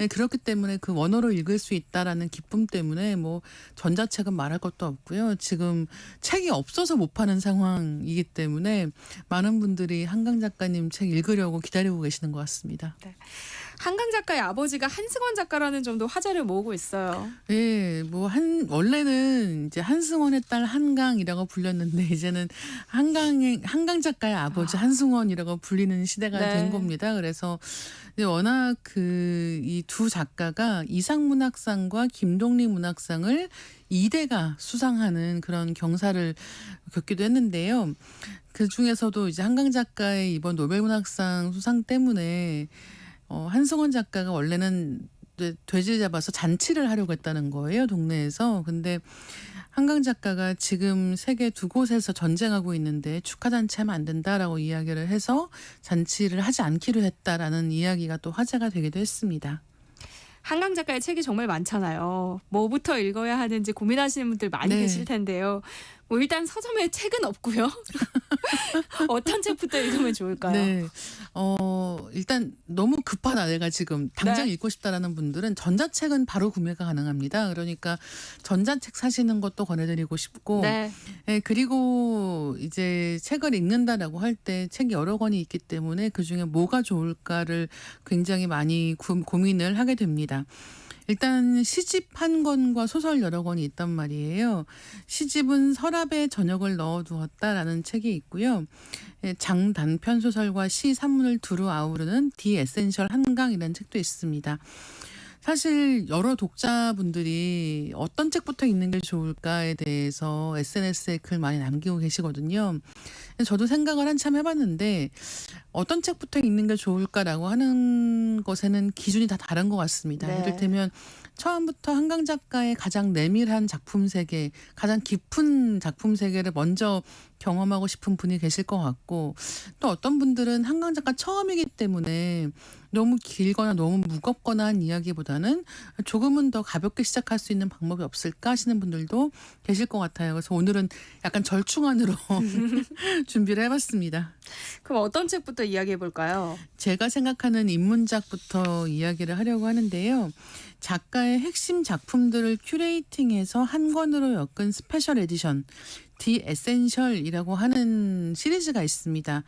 Speaker 12: 그렇기 때문에 그 원어로 읽을 수 있다라는 기쁨 때문에 뭐 전자책은 말할 것도 없고요. 지금 책이 없어서 못 파는 상황이기 때문에 많은 분들이 한강 작가님 책 읽으려고 기다리고 계시는 것 같습니다.
Speaker 1: 한강 작가의 아버지가 한승원 작가라는 점도 화제를 모으고 있어요.
Speaker 12: 예, 뭐 원래는 이제 한승원의 딸 한강이라고 불렸는데 이제는 한강 작가의 아버지 한승원이라고 불리는 시대가
Speaker 1: 네.
Speaker 12: 된 겁니다. 그래서 이제 워낙 이 두 작가가 이상문학상과 김동리 문학상을 2대가 수상하는 그런 경사를 겪기도 했는데요. 그 중에서도 이제 한강 작가의 이번 노벨문학상 수상 때문에 한승원 작가가 원래는 돼지 잡아서 잔치를 하려고 했다는 거예요, 동네에서. 근데 한강 작가가 지금 세계 두 곳에서 전쟁하고 있는데 축하 잔치하면 안 된다라고 이야기를 해서 잔치를 하지 않기로 했다라는 이야기가 또 화제가 되기도 했습니다.
Speaker 1: 한강 작가의 책이 정말 많잖아요. 뭐부터 읽어야 하는지 고민하시는 분들 많이
Speaker 12: 네.
Speaker 1: 계실 텐데요. 뭐 일단 서점에 책은 없고요. 어떤 책부터 읽으면 좋을까요?
Speaker 12: 네. 일단 너무 급하다 내가 지금 당장
Speaker 1: 네.
Speaker 12: 읽고 싶다라는 분들은 전자책은 바로 구매가 가능합니다. 그러니까 전자책 사시는 것도 권해드리고 싶고
Speaker 1: 네.
Speaker 12: 예, 그리고 이제 책을 읽는다라고 할 때 책이 여러 권이 있기 때문에 그중에 뭐가 좋을까를 굉장히 많이 고민을 하게 됩니다. 일단 시집 한 권과 소설 여러 권이 있단 말이에요. 시집은 서랍에 저녁을 넣어두었다라는 책이 있고요. 장단편 소설과 시 산문을 두루 아우르는 디 에센셜 한강이라는 책도 있습니다. 사실 여러 독자분들이 어떤 책부터 읽는 게 좋을까에 대해서 SNS에 글 많이 남기고 계시거든요. 저도 생각을 한참 해봤는데 어떤 책부터 읽는 게 좋을까라고 하는 것에는 기준이 다 다른 것 같습니다.
Speaker 1: 네.
Speaker 12: 이를테면 처음부터 한강 작가의 가장 내밀한 작품 세계, 가장 깊은 작품 세계를 먼저 경험하고 싶은 분이 계실 것 같고 또 어떤 분들은 한강 작가 처음이기 때문에 너무 길거나 너무 무겁거나 한 이야기보다는 조금은 더 가볍게 시작할 수 있는 방법이 없을까 하시는 분들도 계실 것 같아요. 그래서 오늘은 약간 절충안으로 준비를 해봤습니다.
Speaker 1: 그럼 어떤 책부터 이야기해 볼까요?
Speaker 12: 제가 생각하는 인문작부터 이야기를 하려고 하는데요. 작가의 핵심 작품들을 큐레이팅해서 한 권으로 엮은 스페셜 에디션 디 에센셜이라고 하는 시리즈가 있습니다.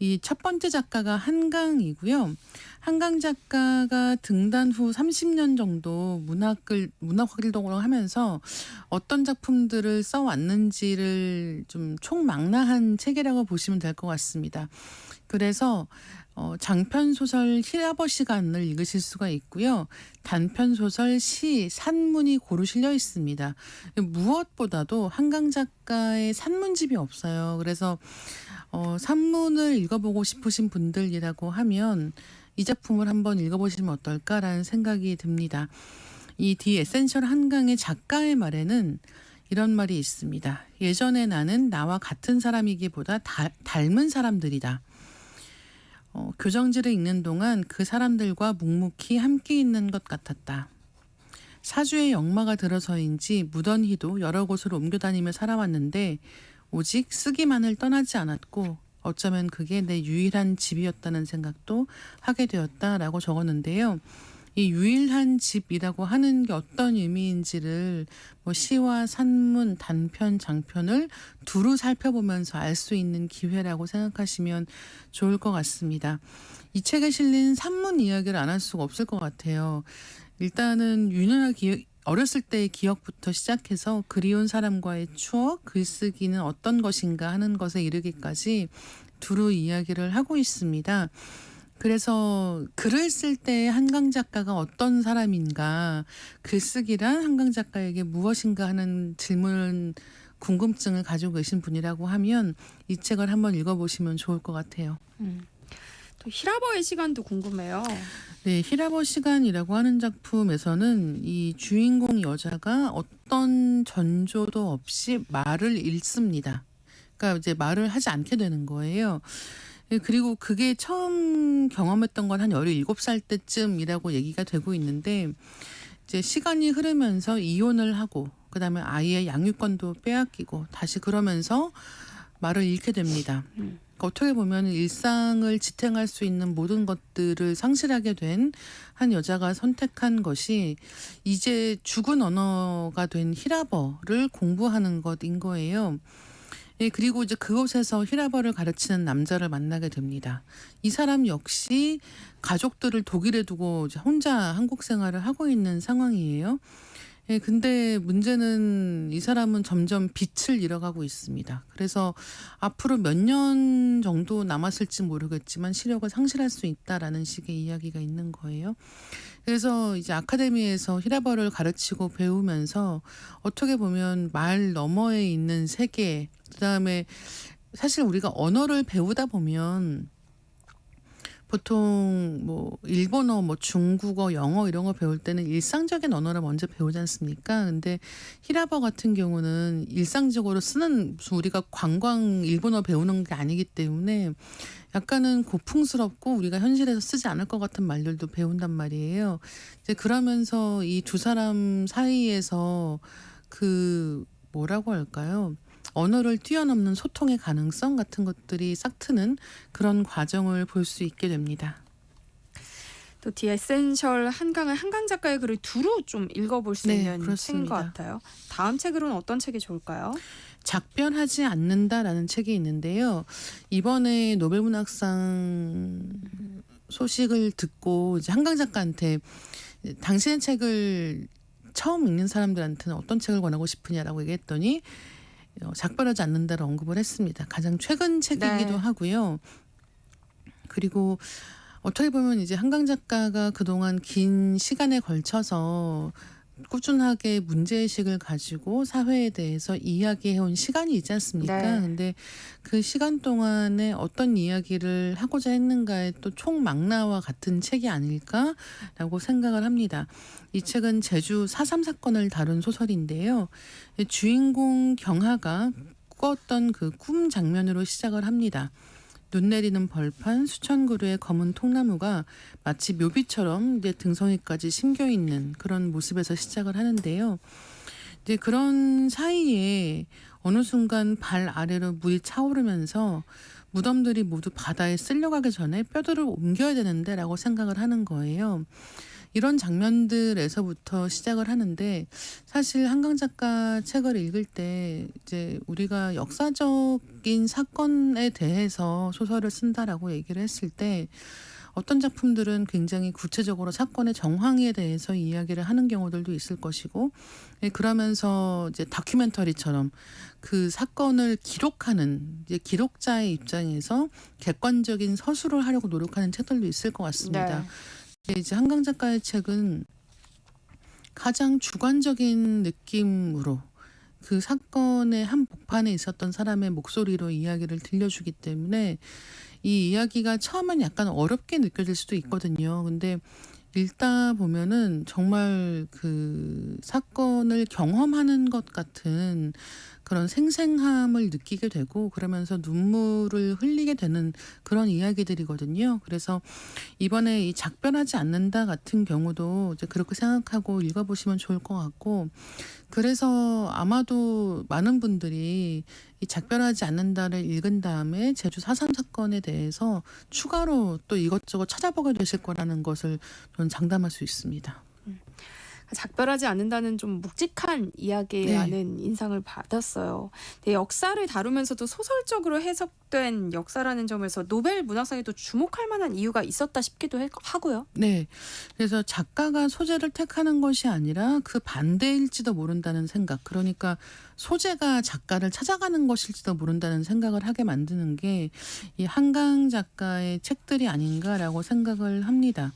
Speaker 12: 이 첫 번째 작가가 한강이고요. 한강 작가가 등단 후 30년 정도 문학 활동을 하면서 어떤 작품들을 써왔는지를 좀 총망라한 책이라고 보시면 될 것 같습니다. 그래서 장편 소설 히라버 시간을 읽으실 수가 있고요. 단편 소설, 시, 산문이 고루 실려 있습니다. 무엇보다도 한강 작가의 산문집이 없어요. 그래서 산문을 읽어보고 싶으신 분들이라고 하면 이 작품을 한번 읽어보시면 어떨까라는 생각이 듭니다. 이 디 에센셜 한강의 작가의 말에는 이런 말이 있습니다. 예전에 나는 나와 같은 사람이기보다 닮은 사람들이다. 교정지를 읽는 동안 그 사람들과 묵묵히 함께 있는 것 같았다. 사주의 역마가 들어서인지 무던히도 여러 곳으로 옮겨다니며 살아왔는데 오직 쓰기만을 떠나지 않았고 어쩌면 그게 내 유일한 집이었다는 생각도 하게 되었다라고 적었는데요. 이 유일한 집이라고 하는 게 어떤 의미인지를 뭐 시와 산문, 단편, 장편을 두루 살펴보면서 알 수 있는 기회라고 생각하시면 좋을 것 같습니다. 이 책에 실린 산문 이야기를 안 할 수가 없을 것 같아요. 일단은 유년아 어렸을 때의 기억부터 시작해서 그리운 사람과의 추억, 글쓰기는 어떤 것인가 하는 것에 이르기까지 두루 이야기를 하고 있습니다. 그래서 글을 쓸 때 한강 작가가 어떤 사람인가, 글쓰기란 한강 작가에게 무엇인가 하는 질문, 궁금증을 가지고 계신 분이라고 하면 이 책을 한번 읽어보시면 좋을 것 같아요.
Speaker 1: 또 히라버의 시간도 궁금해요.
Speaker 12: 네, 히라버 시간이라고 하는 작품에서는 이 주인공 여자가 어떤 전조도 없이 말을 읽습니다. 그러니까 이제 말을 하지 않게 되는 거예요. 그리고 그게 처음 경험했던 건 한 17살 때쯤이라고 얘기가 되고 있는데, 이제 시간이 흐르면서 이혼을 하고 그다음에 아이의 양육권도 빼앗기고 다시 그러면서 말을 잃게 됩니다. 그러니까 어떻게 보면 일상을 지탱할 수 있는 모든 것들을 상실하게 된 한 여자가 선택한 것이 이제 죽은 언어가 된 히라버를 공부하는 것인 거예요. 예, 그리고 이제 그곳에서 히라버를 가르치는 남자를 만나게 됩니다. 이 사람 역시 가족들을 독일에 두고 이제 혼자 한국 생활을 하고 있는 상황이에요. 예, 근데 문제는 이 사람은 점점 빛을 잃어가고 있습니다. 그래서 앞으로 몇 년 정도 남았을지 모르겠지만 시력을 상실할 수 있다라는 식의 이야기가 있는 거예요. 그래서 이제 아카데미에서 히라버를 가르치고 배우면서 어떻게 보면 말 너머에 있는 세계, 그다음에 사실 우리가 언어를 배우다 보면 보통 뭐 일본어, 뭐 중국어, 영어 이런 거 배울 때는 일상적인 언어를 먼저 배우지 않습니까? 근데 히라버 같은 경우는 일상적으로 쓰는, 무슨 우리가 관광 일본어 배우는 게 아니기 때문에 약간은 고풍스럽고 우리가 현실에서 쓰지 않을 것 같은 말들도 배운단 말이에요. 이제 그러면서 이 두 사람 사이에서 그 뭐라고 할까요? 언어를 뛰어넘는 소통의 가능성 같은 것들이 싹 트는 그런 과정을 볼 수 있게 됩니다.
Speaker 1: 또 디 에센셜 한강은 한강 작가의 글을 두루 좀 읽어볼 수
Speaker 12: 네,
Speaker 1: 있는
Speaker 12: 그렇습니다.
Speaker 1: 책인 것 같아요. 다음 책으로는 어떤 책이 좋을까요?
Speaker 12: 작별하지 않는다라는 책이 있는데요. 이번에 노벨문학상 소식을 듣고 이제 한강 작가한테 당신의 책을 처음 읽는 사람들한테는 어떤 책을 권하고 싶으냐라고 얘기했더니 작별하지 않는다를 언급을 했습니다. 가장 최근 책이기도
Speaker 1: 네.
Speaker 12: 하고요. 그리고 어떻게 보면 이제 한강 작가가 그동안 긴 시간에 걸쳐서 꾸준하게 문제의식을 가지고 사회에 대해서 이야기해온 시간이 있지 않습니까?
Speaker 1: 네.
Speaker 12: 근데 그 시간 동안에 어떤 이야기를 하고자 했는가의 또 총망라와 같은 책이 아닐까라고 생각을 합니다. 이 책은 제주 4.3 사건을 다룬 소설인데요. 주인공 경하가 꾸었던 그 꿈 장면으로 시작을 합니다. 눈 내리는 벌판, 수천 그루의 검은 통나무가 마치 묘비처럼 이제 등성이까지 심겨 있는 그런 모습에서 시작을 하는데요. 이제 그런 사이에 어느 순간 발 아래로 물이 차오르면서 무덤들이 모두 바다에 쓸려가기 전에 뼈들을 옮겨야 되는데라고 생각을 하는 거예요. 이런 장면들에서부터 시작을 하는데, 사실 한강 작가 책을 읽을 때 이제 우리가 역사적인 사건에 대해서 소설을 쓴다라고 얘기를 했을 때 어떤 작품들은 굉장히 구체적으로 사건의 정황에 대해서 이야기를 하는 경우들도 있을 것이고, 그러면서 이제 다큐멘터리처럼 그 사건을 기록하는 이제 기록자의 입장에서 객관적인 서술을 하려고 노력하는 책들도 있을 것 같습니다.
Speaker 1: 네.
Speaker 12: 이제 한강 작가의 책은 가장 주관적인 느낌으로 그 사건의 한 복판에 있었던 사람의 목소리로 이야기를 들려주기 때문에 이 이야기가 처음엔 약간 어렵게 느껴질 수도 있거든요. 근데 읽다 보면은 정말 그 사건을 경험하는 것 같은 그런 생생함을 느끼게 되고, 그러면서 눈물을 흘리게 되는 그런 이야기들이거든요. 그래서 이번에 이 작별하지 않는다 같은 경우도 이제 그렇게 생각하고 읽어보시면 좋을 것 같고, 그래서 아마도 많은 분들이 이 작별하지 않는다를 읽은 다음에 제주 4.3 사건에 대해서 추가로 또 이것저것 찾아보게 되실 거라는 것을 저는 장담할 수 있습니다.
Speaker 1: 작별하지 않는다는 좀 묵직한 이야기라는 인상을 받았어요. 네, 역사를 다루면서도 소설적으로 해석된 역사라는 점에서 노벨 문학상에 또 주목할 만한 이유가 있었다 싶기도 하고요.
Speaker 12: 네. 그래서 작가가 소재를 택하는 것이 아니라 그 반대일지도 모른다는 생각. 그러니까 소재가 작가를 찾아가는 것일지도 모른다는 생각을 하게 만드는 게 이 한강 작가의 책들이 아닌가라고 생각을 합니다.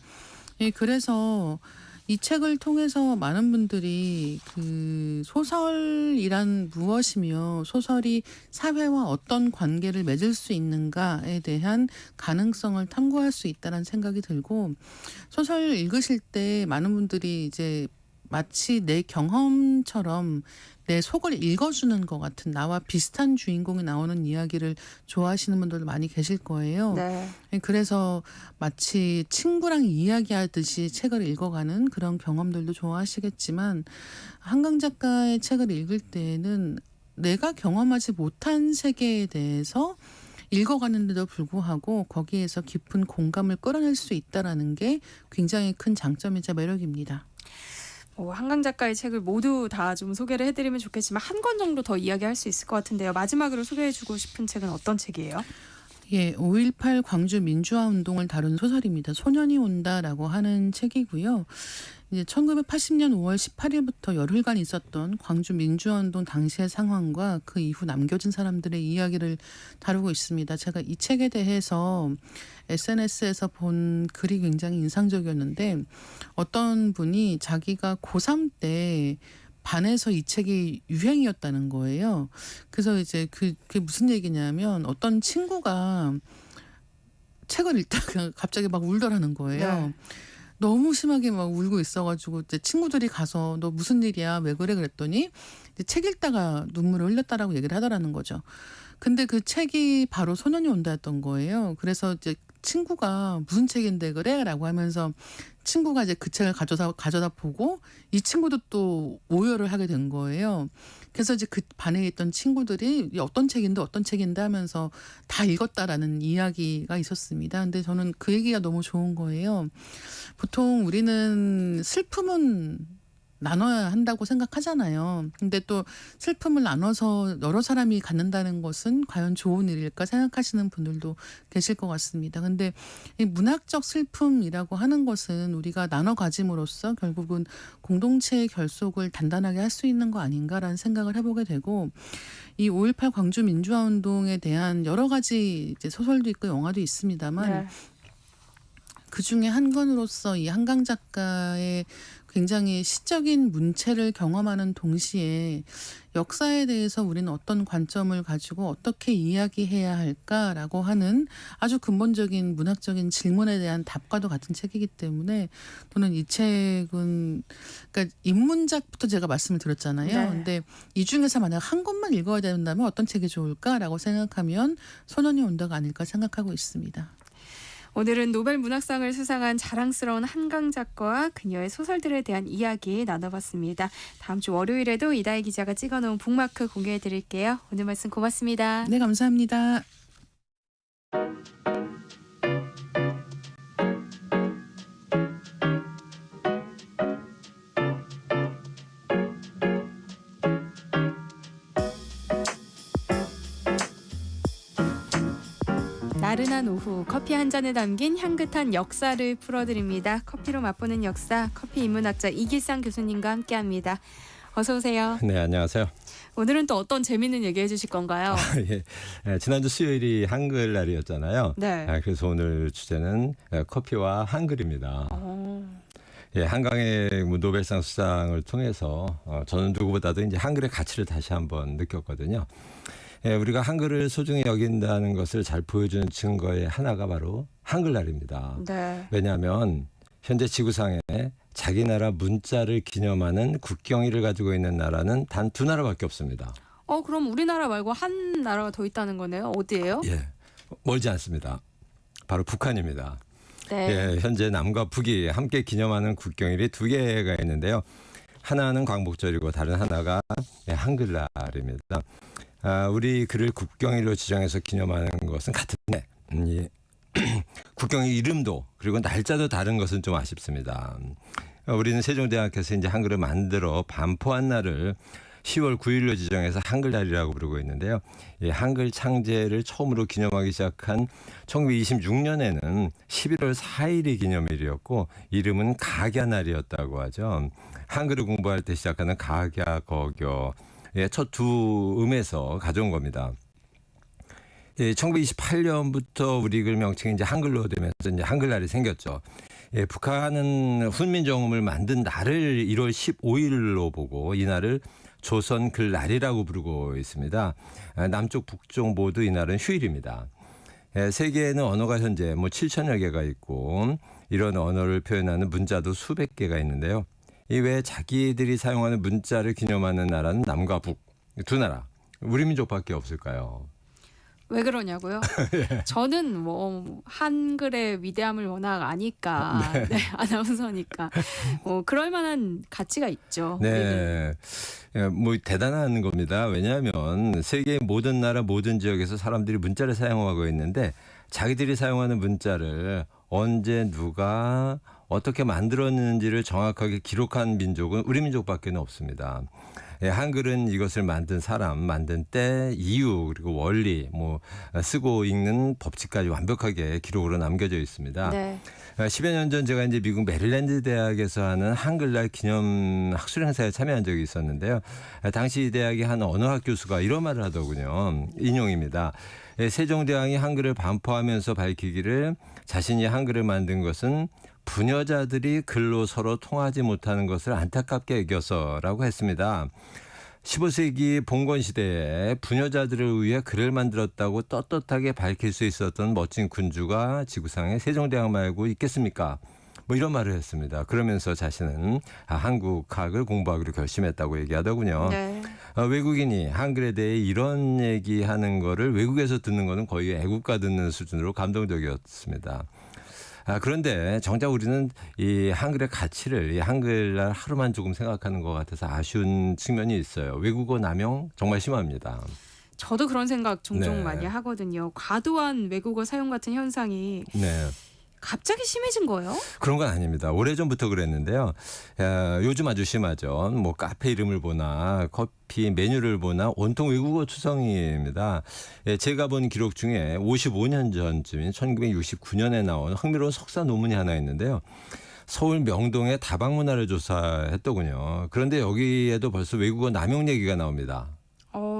Speaker 12: 예, 그래서 이 책을 통해서 많은 분들이 그 소설이란 무엇이며 소설이 사회와 어떤 관계를 맺을 수 있는가에 대한 가능성을 탐구할 수 있다는 생각이 들고, 소설 읽으실 때 많은 분들이 이제 마치 내 경험처럼 내 속을 읽어주는 것 같은, 나와 비슷한 주인공이 나오는 이야기를 좋아하시는 분들도 많이 계실 거예요.
Speaker 1: 네.
Speaker 12: 그래서 마치 친구랑 이야기하듯이 책을 읽어가는 그런 경험들도 좋아하시겠지만, 한강 작가의 책을 읽을 때에는 내가 경험하지 못한 세계에 대해서 읽어가는데도 불구하고 거기에서 깊은 공감을 끌어낼 수 있다는 게 굉장히 큰 장점이자 매력입니다.
Speaker 1: 한강 작가의 책을 모두 다 좀 소개를 해드리면 좋겠지만 한 권 정도 더 이야기할 수 있을 것 같은데요. 마지막으로 소개해주고 싶은 책은 어떤 책이에요?
Speaker 12: 예, 5.18 광주 민주화 운동을 다룬 소설입니다. 소년이 온다라고 하는 책이고요. 이제 1980년 5월 18일부터 열흘간 있었던 광주 민주화 운동 당시의 상황과 그 이후 남겨진 사람들의 이야기를 다루고 있습니다. 제가 이 책에 대해서 SNS에서 본 글이 굉장히 인상적이었는데, 어떤 분이 자기가 고3 때 반에서 이 책이 유행이었다는 거예요. 그래서 이제 그게 무슨 얘기냐면, 어떤 친구가 책을 읽다가 갑자기 막 울더라는 거예요.
Speaker 1: 네.
Speaker 12: 너무 심하게 막 울고 있어가지고 이제 친구들이 가서 너 무슨 일이야, 왜 그래 그랬더니 이제 책 읽다가 눈물을 흘렸다라고 얘기를 하더라는 거죠. 근데 그 책이 바로 소년이 온다였던 거예요. 그래서 이제 친구가 무슨 책인데 그래라고 하면서 친구가 이제 그 책을 가져다 보고 이 친구도 또 오열을 하게 된 거예요. 그래서 이제 그 반에 있던 친구들이 어떤 책인데 하면서 다 읽었다라는 이야기가 있었습니다. 근데 저는 그 얘기가 너무 좋은 거예요. 보통 우리는 슬픔은 나눠야 한다고 생각하잖아요. 근데 또 슬픔을 나눠서 여러 사람이 갖는다는 것은 과연 좋은 일일까 생각하시는 분들도 계실 것 같습니다. 근데 이 문학적 슬픔이라고 하는 것은 우리가 나눠 가짐으로써 결국은 공동체의 결속을 단단하게 할 수 있는 거 아닌가라는 생각을 해보게 되고, 이 5.18 광주 민주화 운동에 대한 여러 가지 이제 소설도 있고 영화도 있습니다만,
Speaker 1: 네.
Speaker 12: 그 중에 한 권으로서 이 한강 작가의 굉장히 시적인 문체를 경험하는 동시에 역사에 대해서 우리는 어떤 관점을 가지고 어떻게 이야기해야 할까라고 하는 아주 근본적인 문학적인 질문에 대한 답과도 같은 책이기 때문에 저는 이 책은, 그러니까 입문작부터 제가 말씀을 드렸잖아요.
Speaker 1: 네.
Speaker 12: 근데 이 중에서 만약 한 권만 읽어야 된다면 어떤 책이 좋을까라고 생각하면 소년이 온다가 아닐까 생각하고 있습니다.
Speaker 1: 오늘은 노벨 문학상을 수상한 자랑스러운 한강 작가와 그녀의 소설들에 대한 이야기 나눠봤습니다. 다음 주 월요일에도 이다희 기자가 찍어놓은 북마크 공개해드릴게요. 오늘 말씀 고맙습니다.
Speaker 12: 네, 감사합니다.
Speaker 1: 나른한 오후 커피 한 잔에 담긴 향긋한 역사를 풀어드립니다. 커피로 맛보는 역사, 커피 인문학자 이기상 교수님과 함께합니다. 어서 오세요.
Speaker 13: 네, 안녕하세요.
Speaker 1: 오늘은 또 어떤 재미있는 얘기 해주실 건가요?
Speaker 13: 예. 지난주 수요일이 한글날이었잖아요.
Speaker 1: 네.
Speaker 13: 그래서 오늘 주제는 커피와 한글입니다. 예, 한강의 노벨상 수상을 통해서 저는 누구보다도 이제 한글의 가치를 다시 한번 느꼈거든요. 예, 우리가 한글을 소중히 여긴다는 것을 잘 보여주는 증거의 하나가 바로 한글날입니다.
Speaker 1: 네.
Speaker 13: 왜냐하면 현재 지구상에 자기 나라 문자를 기념하는 국경일을 가지고 있는 나라는 단 2나라밖에 없습니다.
Speaker 1: 그럼 우리나라 말고 한 나라가 더 있다는 거네요. 어디예요?
Speaker 13: 예, 멀지 않습니다. 바로 북한입니다.
Speaker 1: 네.
Speaker 13: 예, 현재 남과 북이 함께 기념하는 국경일이 2개가 있는데요. 하나는 광복절이고 다른 하나가 한글날입니다. 우리 글을 국경일로 지정해서 기념하는 것은 같은데 국경일 이름도 그리고 날짜도 다른 것은 좀 아쉽습니다. 우리는 세종대왕께서 이제 한글을 만들어 반포한 날을 10월 9일로 지정해서 한글날이라고 부르고 있는데요. 이 한글 창제를 처음으로 기념하기 시작한 1926년에는 11월 4일이 기념일이었고 이름은 각야날이었다고 하죠. 한글을 공부할 때 시작하는 각야, 거교의 첫 두 음에서 가져온 겁니다. 1928년부터 우리 글 명칭이 이제 한글로 되면서 이제 한글날이 생겼죠. 북한은 훈민정음을 만든 날을 1월 15일로 보고 이 날을 조선 글날이라고 부르고 있습니다. 남쪽 북쪽 모두 이날은 휴일입니다. 세계에는 언어가 현재 7천여 개가 있고 이런 언어를 표현하는 문자도 수백 개가 있는데요. 이외에 자기들이 사용하는 문자를 기념하는 나라는 남과 북 두 나라, 우리 민족밖에 없을까요?
Speaker 1: 왜 그러냐고요? 저는 뭐 한글의 위대함을 워낙 아니까 네, 아나운서니까 그럴 만한 가치가 있죠.
Speaker 13: 네, 뭐 대단한 겁니다. 왜냐하면 세계의 모든 나라 모든 지역에서 사람들이 문자를 사용하고 있는데 자기들이 사용하는 문자를 언제 누가 어떻게 만들었는지를 정확하게 기록한 민족은 우리 민족밖에 없습니다. 한글은 이것을 만든 사람, 만든 때, 이유, 그리고 원리, 쓰고 읽는 법칙까지 완벽하게 기록으로 남겨져 있습니다.
Speaker 1: 네.
Speaker 13: 10여 년 전 제가 이제 미국 메릴랜드 대학에서 하는 한글날 기념 학술 행사에 참여한 적이 있었는데요. 당시 이 대학의 한 언어학 교수가 이런 말을 하더군요. 인용입니다. 세종대왕이 한글을 반포하면서 밝히기를 자신이 한글을 만든 것은 부녀자들이 글로 서로 통하지 못하는 것을 안타깝게 여겨서라고 했습니다. 15세기 봉건 시대에 부녀자들을 위해 글을 만들었다고 떳떳하게 밝힐 수 있었던 멋진 군주가 지구상에 세종대왕 말고 있겠습니까? 이런 말을 했습니다. 그러면서 자신은 한국학을 공부하기로 결심했다고 얘기하더군요.
Speaker 1: 네.
Speaker 13: 외국인이 한글에 대해 이런 얘기하는 거를 외국에서 듣는 거는 거의 애국가 듣는 수준으로 감동적이었습니다. 그런데 정작 우리는 이 한글의 가치를 이 한글날 하루만 조금 생각하는 것 같아서 아쉬운 측면이 있어요. 외국어 남용 정말 심합니다.
Speaker 1: 저도 그런 생각 종종
Speaker 13: 네.
Speaker 1: 많이 하거든요. 과도한 외국어 사용 같은 현상이
Speaker 13: 네.
Speaker 1: 갑자기 심해진 거예요?
Speaker 13: 그런 건 아닙니다. 오래전부터 그랬는데요. 요즘 아주 심하죠. 카페 이름을 보나 커피 메뉴를 보나 온통 외국어 추성입니다. 제가 본 기록 중에 55년 전쯤인 1969년에 나온 흥미로운 석사 논문이 하나 있는데요. 서울 명동의 다방 문화를 조사했더군요. 그런데 여기에도 벌써 외국어 남용 얘기가 나옵니다.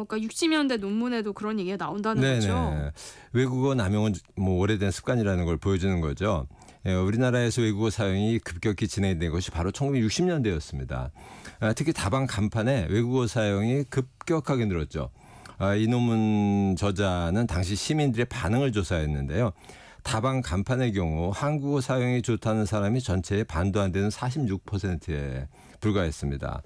Speaker 1: 그러니까 60년대 논문에도 그런 얘기가 나온다는 거죠.
Speaker 13: 외국어 남용은 오래된 습관이라는 걸 보여주는 거죠. 우리나라에서 외국어 사용이 급격히 진행된 것이 바로 1960년대였습니다. 특히 다방 간판에 외국어 사용이 급격하게 늘었죠. 이 논문 저자는 당시 시민들의 반응을 조사했는데요. 다방 간판의 경우 한국어 사용이 좋다는 사람이 전체의 반도 안 되는 46%에 불과했습니다.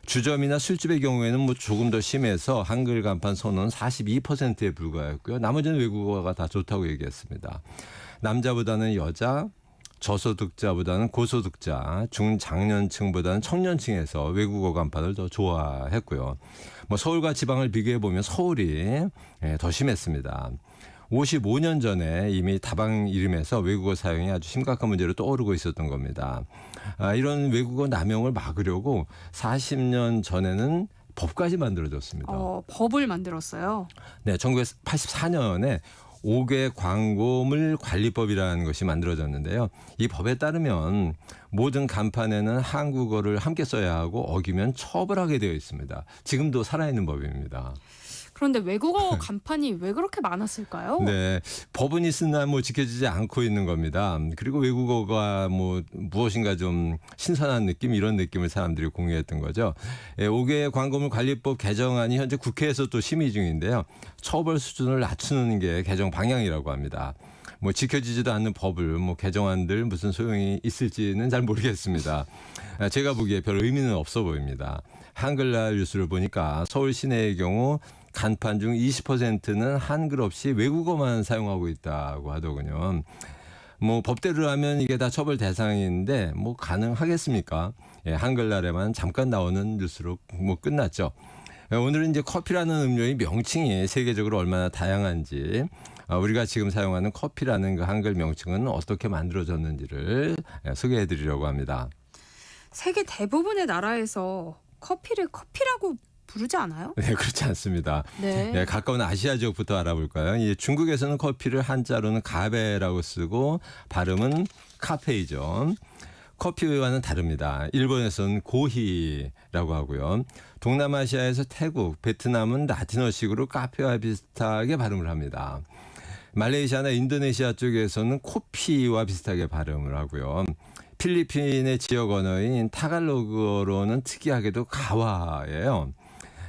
Speaker 13: 주점이나 술집의 경우에는 조금 더 심해서 한글 간판 선호는 42%에 불과했고요. 나머지는 외국어가 다 좋다고 얘기했습니다. 남자보다는 여자, 저소득자보다는 고소득자, 중장년층보다는 청년층에서 외국어 간판을 더 좋아했고요. 서울과 지방을 비교해 보면 서울이 더 심했습니다. 55년 전에 이미 다방 이름에서 외국어 사용이 아주 심각한 문제로 떠오르고 있었던 겁니다. 이런 외국어 남용을 막으려고 40년 전에는 법까지 만들어졌습니다.
Speaker 1: 법을 만들었어요?
Speaker 13: 네, 1984년에 5개 광고물 관리법이라는 것이 만들어졌는데요. 이 법에 따르면 모든 간판에는 한국어를 함께 써야 하고 어기면 처벌하게 되어 있습니다. 지금도 살아있는 법입니다.
Speaker 1: 그런데 외국어 간판이 왜 그렇게 많았을까요?
Speaker 13: 네, 법은 있으나 지켜지지 않고 있는 겁니다. 그리고 외국어가 무엇인가 좀 신선한 느낌 이런 느낌을 사람들이 공유했던 거죠. 5개 광고물 관리법 개정안이 현재 국회에서 또 심의 중인데요. 처벌 수준을 낮추는 게 개정 방향이라고 합니다. 지켜지지도 않는 법을 개정안들 무슨 소용이 있을지는 잘 모르겠습니다. 제가 보기에 별 의미는 없어 보입니다. 한글날 뉴스를 보니까 서울 시내의 경우 간판 중 20%는 한글 없이 외국어만 사용하고 있다고 하더군요. 법대로 하면 이게 다 처벌 대상인데 가능하겠습니까? 한글날에만 잠깐 나오는 뉴스로 끝났죠. 오늘은 이제 커피라는 음료의 명칭이 세계적으로 얼마나 다양한지 우리가 지금 사용하는 커피라는 그 한글 명칭은 어떻게 만들어졌는지를 소개해 드리려고 합니다.
Speaker 1: 세계 대부분의 나라에서 커피를 커피라고 부르지 않아요?
Speaker 13: 네, 그렇지 않습니다.
Speaker 1: 네.
Speaker 13: 네, 가까운 아시아 지역부터 알아볼까요? 이 중국에서는 커피를 한자로는 가베라고 쓰고 발음은 카페이죠. 커피와는 다릅니다. 일본에서는 고히라고 하고요. 동남아시아에서 태국, 베트남은 라틴어식으로 카페와 비슷하게 발음을 합니다. 말레이시아나 인도네시아 쪽에서는 코피와 비슷하게 발음을 하고요. 필리핀의 지역 언어인 타갈로그어로는 특이하게도 가와예요.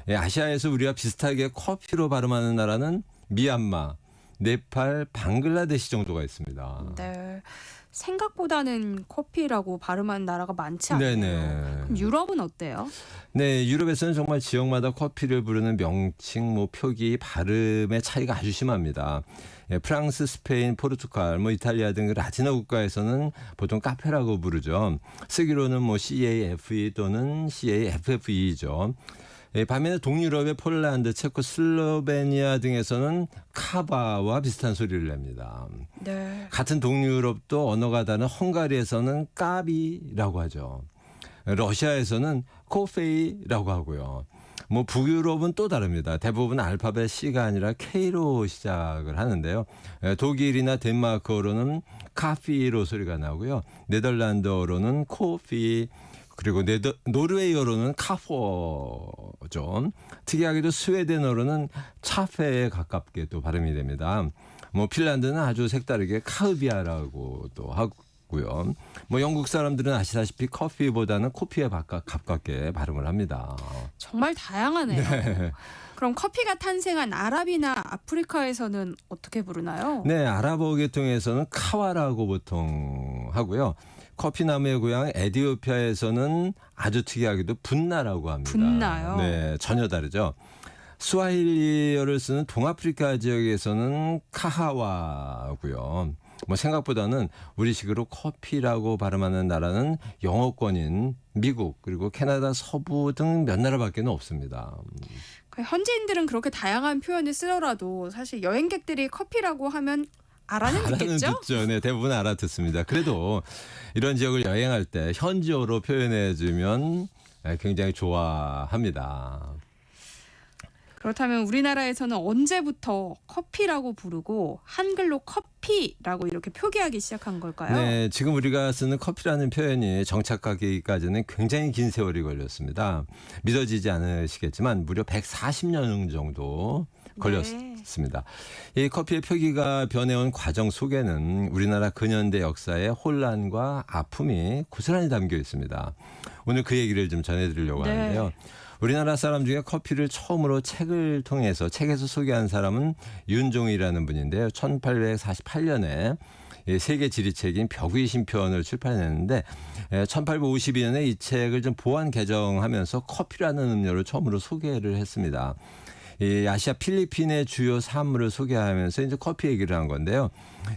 Speaker 13: 아시아에서 우리와 비슷하게 커피로 발음하는 나라는 미얀마, 네팔, 방글라데시 정도가 있습니다.
Speaker 1: 네. 생각보다는 커피라고 발음하는 나라가 많지 않네요.
Speaker 13: 네네.
Speaker 1: 그럼 유럽은 어때요?
Speaker 13: 네, 유럽에서는 정말 지역마다 커피를 부르는 명칭, 표기, 발음의 차이가 아주 심합니다. 프랑스, 스페인, 포르투갈, 이탈리아 등 라틴어 국가에서는 보통 카페라고 부르죠. 쓰기로는 CAFE 또는 CAFFE죠. 반면에 동유럽의 폴란드, 체코, 슬로베니아 등에서는 카바와 비슷한 소리를 냅니다.
Speaker 1: 네.
Speaker 13: 같은 동유럽도 언어가 다른 헝가리에서는 까비라고 하죠. 러시아에서는 코페이라고 하고요. 북유럽은 또 다릅니다. 대부분 알파벳 C가 아니라 K로 시작을 하는데요. 독일이나 덴마크어로는 카피로 소리가 나고요. 네덜란드어로는 코피, 그리고 노르웨이어로는 카포죠. 특이하게도 스웨덴어로는 차페에 가깝게 또 발음이 됩니다. 핀란드는 아주 색다르게 카흐비아라고 또 하고요. 영국 사람들은 아시다시피 커피보다는 코피에 가깝게 발음을 합니다.
Speaker 1: 정말 다양하네요.
Speaker 13: 네.
Speaker 1: 그럼 커피가 탄생한 아랍이나 아프리카에서는 어떻게 부르나요?
Speaker 13: 네, 아랍어 계통에서는 카와라고 보통 하고요. 커피나무의 고향 에티오피아에서는 아주 특이하게도 분나라고 합니다.
Speaker 1: 분나요?
Speaker 13: 네, 전혀 다르죠. 스와힐리어를 쓰는 동아프리카 지역에서는 카하와고요. 생각보다는 우리식으로 커피라고 발음하는 나라는 영어권인 미국 그리고 캐나다 서부 등 몇 나라밖에 없습니다.
Speaker 1: 현지인들은 그렇게 다양한 표현을 쓰더라도 사실 여행객들이 커피라고 하면 알아는 듣겠죠?
Speaker 13: 듣죠. 네, 대부분 알아듣습니다. 그래도 이런 지역을 여행할 때 현지어로 표현해주면 굉장히 좋아합니다.
Speaker 1: 그렇다면 우리나라에서는 언제부터 커피라고 부르고 한글로 커피라고 이렇게 표기하기 시작한 걸까요?
Speaker 13: 네, 지금 우리가 쓰는 커피라는 표현이 정착하기까지는 굉장히 긴 세월이 걸렸습니다. 믿어지지 않으시겠지만 무려 140년 정도 걸렸습니다. 이 커피의 표기가 변해온 과정 속에는 우리나라 근현대 역사의 혼란과 아픔이 고스란히 담겨 있습니다. 오늘 그 얘기를 좀 전해드리려고 하는데요. 우리나라 사람 중에 커피를 처음으로 책에서 소개한 사람은 윤종이라는 분인데요. 1848년에 세계 지리책인 벽의 심편을 출판했는데 1852년에 이 책을 좀 보완 개정하면서 커피라는 음료를 처음으로 소개를 했습니다. 이 아시아 필리핀의 주요 산물을 소개하면서 이제 커피 얘기를 한 건데요.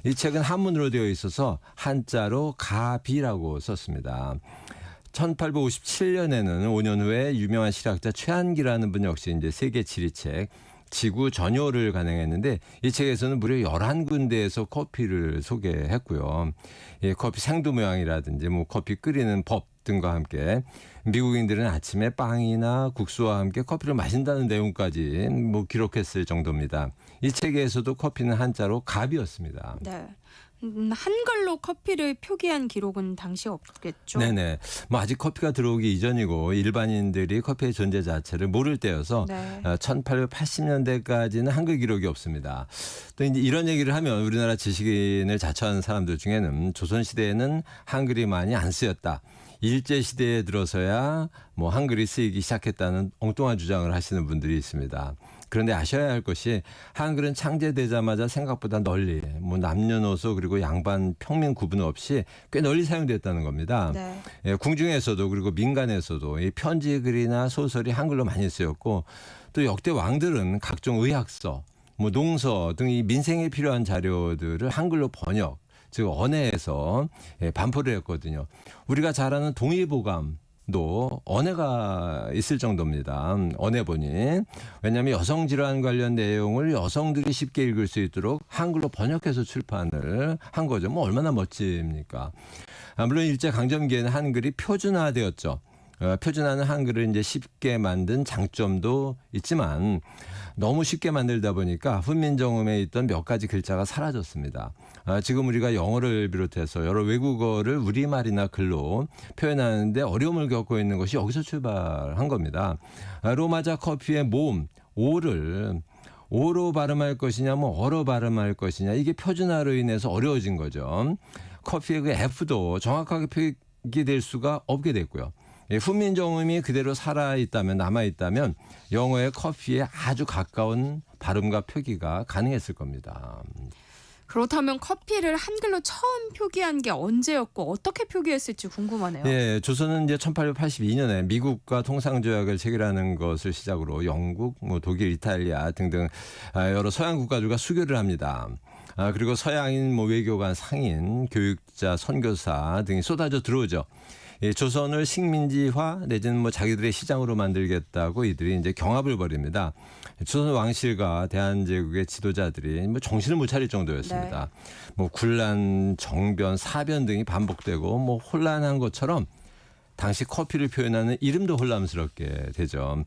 Speaker 13: 이 책은 한문으로 되어 있어서 한자로 가비라고 썼습니다. 1857년에는 5년 후에 유명한 실학자 최한기라는 분 역시 이제 세계 지리책 지구 전요를 간행했는데 이 책에서는 무려 11군데에서 커피를 소개했고요. 이 커피 생두 모양이라든지 커피 끓이는 법 등과 함께 미국인들은 아침에 빵이나 국수와 함께 커피를 마신다는 내용까지 기록했을 정도입니다. 이 책에서도 커피는 한자로 갑이었습니다.
Speaker 1: 네. 한글로 커피를 표기한 기록은 당시 없겠죠?
Speaker 13: 네네. 아직 커피가 들어오기 이전이고 일반인들이 커피의 존재 자체를 모를 때여서 1880년대까지는 한글 기록이 없습니다. 또 이제 이런 얘기를 하면 우리나라 지식인을 자처하는 사람들 중에는 조선시대에는 한글이 많이 안 쓰였다. 일제시대에 들어서야 한글이 쓰이기 시작했다는 엉뚱한 주장을 하시는 분들이 있습니다. 그런데 아셔야 할 것이 한글은 창제되자마자 생각보다 널리 남녀노소 그리고 양반 평민 구분 없이 꽤 널리 사용됐다는 겁니다.
Speaker 1: 네.
Speaker 13: 궁중에서도 그리고 민간에서도 이 편지글이나 소설이 한글로 많이 쓰였고 또 역대 왕들은 각종 의학서, 농서 등 이 민생에 필요한 자료들을 한글로 번역 즉 언해에서 반포를 했거든요. 우리가 잘 아는 동의보감 언해가 있을 정도입니다. 언해본이. 왜냐하면 여성 질환 관련 내용을 여성들이 쉽게 읽을 수 있도록 한글로 번역해서 출판을 한 거죠. 뭐 얼마나 멋집니까? 물론 일제 강점기에는 한글이 표준화되었죠. 표준화는 한글을 이제 쉽게 만든 장점도 있지만 너무 쉽게 만들다 보니까 훈민정음에 있던 몇 가지 글자가 사라졌습니다. 지금 우리가 영어를 비롯해서 여러 외국어를 우리말이나 글로 표현하는데 어려움을 겪고 있는 것이 여기서 출발한 겁니다. 로마자 커피의 모음, 오로 발음할 것이냐, 어로 발음할 것이냐, 이게 표준화로 인해서 어려워진 거죠. 커피의 그 F도 정확하게 표기될 수가 없게 됐고요. 훈민정음이 그대로 살아있다면, 남아있다면 영어의 커피에 아주 가까운 발음과 표기가 가능했을 겁니다.
Speaker 1: 그렇다면 커피를 한글로 처음 표기한 게 언제였고 어떻게 표기했을지 궁금하네요.
Speaker 13: 예, 조선은 이제 1882년에 미국과 통상조약을 체결하는 것을 시작으로 영국, 독일, 이탈리아 등등 여러 서양 국가들과 수교를 합니다. 그리고 서양인 외교관, 상인, 교육자, 선교사 등이 쏟아져 들어오죠. 조선을 식민지화 내지는 자기들의 시장으로 만들겠다고 이들이 이제 경합을 벌입니다. 조선 왕실과 대한제국의 지도자들이 정신을 못 차릴 정도였습니다. 군란, 정변, 사변 등이 반복되고 혼란한 것처럼 당시 커피를 표현하는 이름도 혼란스럽게 되죠.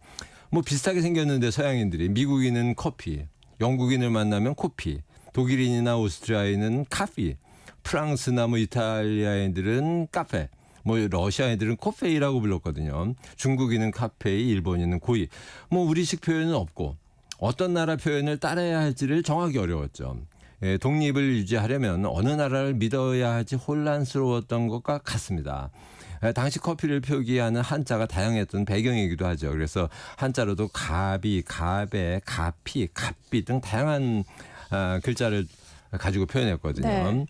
Speaker 13: 비슷하게 생겼는데 서양인들이 미국인은 커피, 영국인을 만나면 코피, 독일인이나 오스트리아인은 카피, 프랑스나 이탈리아인들은 카페, 러시아인들은 코페이라고 불렀거든요. 중국인은 카페이, 일본인은 고이. 우리식 표현은 없고 어떤 나라 표현을 따라야 할지를 정하기 어려웠죠. 독립을 유지하려면 어느 나라를 믿어야 할지 혼란스러웠던 것과 같습니다. 당시 커피를 표기하는 한자가 다양했던 배경이기도 하죠. 그래서 한자로도 가비, 가배, 가피, 갓비 등 다양한 글자를 가지고 표현했거든요.
Speaker 1: 네.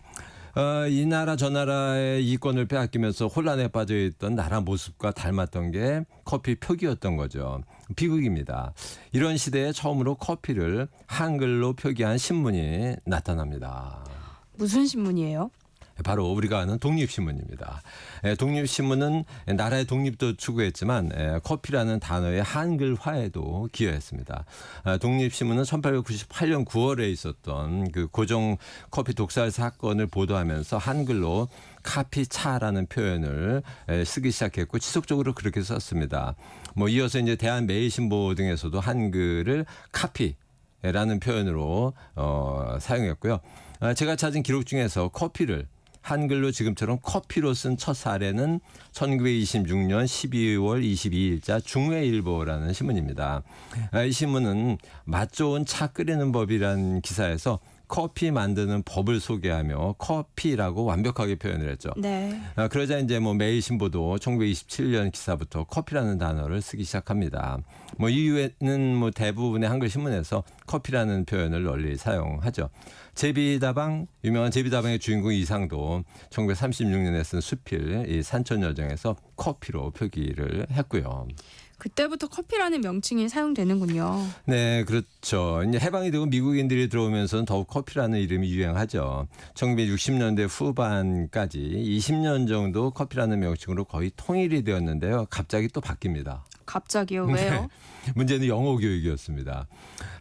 Speaker 13: 이 나라 저 나라의 이권을 빼앗기면서 혼란에 빠져있던 나라 모습과 닮았던 게 커피 표기였던 거죠. 비극입니다. 이런 시대에 처음으로 커피를 한글로 표기한 신문이 나타납니다.
Speaker 1: 무슨 신문이에요?
Speaker 13: 바로 우리가 아는 독립신문입니다. 독립신문은 나라의 독립도 추구했지만 커피라는 단어의 한글화에도 기여했습니다. 독립신문은 1898년 9월에 있었던 그 고종 커피 독살 사건을 보도하면서 한글로 카피차라는 표현을 쓰기 시작했고 지속적으로 그렇게 썼습니다. 이어서 이제 대한매일신보 등에서도 한글을 카피라는 표현으로 사용했고요. 제가 찾은 기록 중에서 커피를 한글로 지금처럼 커피로 쓴 첫 사례는 1926년 12월 22일자 중외일보라는 신문입니다. 이 신문은 맛 좋은 차 끓이는 법이라는 기사에서 커피 만드는 법을 소개하며 커피라고 완벽하게 표현을 했죠.
Speaker 1: 네.
Speaker 13: 그러자 이제 매일신보도 1927년 기사부터 커피라는 단어를 쓰기 시작합니다. 이후에는 대부분의 한글 신문에서 커피라는 표현을 널리 사용하죠. 제비다방, 유명한 제비다방의 주인공 이상도 1936년에 쓴 수필 이 산천여정에서 커피로 표기를 했고요.
Speaker 1: 그때부터 커피라는 명칭이 사용되는군요.
Speaker 13: 네, 그렇죠. 이제 해방이 되고 미국인들이 들어오면서는 더욱 커피라는 이름이 유행하죠. 1960년대 후반까지 20년 정도 커피라는 명칭으로 거의 통일이 되었는데요. 갑자기 또 바뀝니다.
Speaker 1: 갑자기요? 왜요?
Speaker 13: 네. 문제는 영어 교육이었습니다.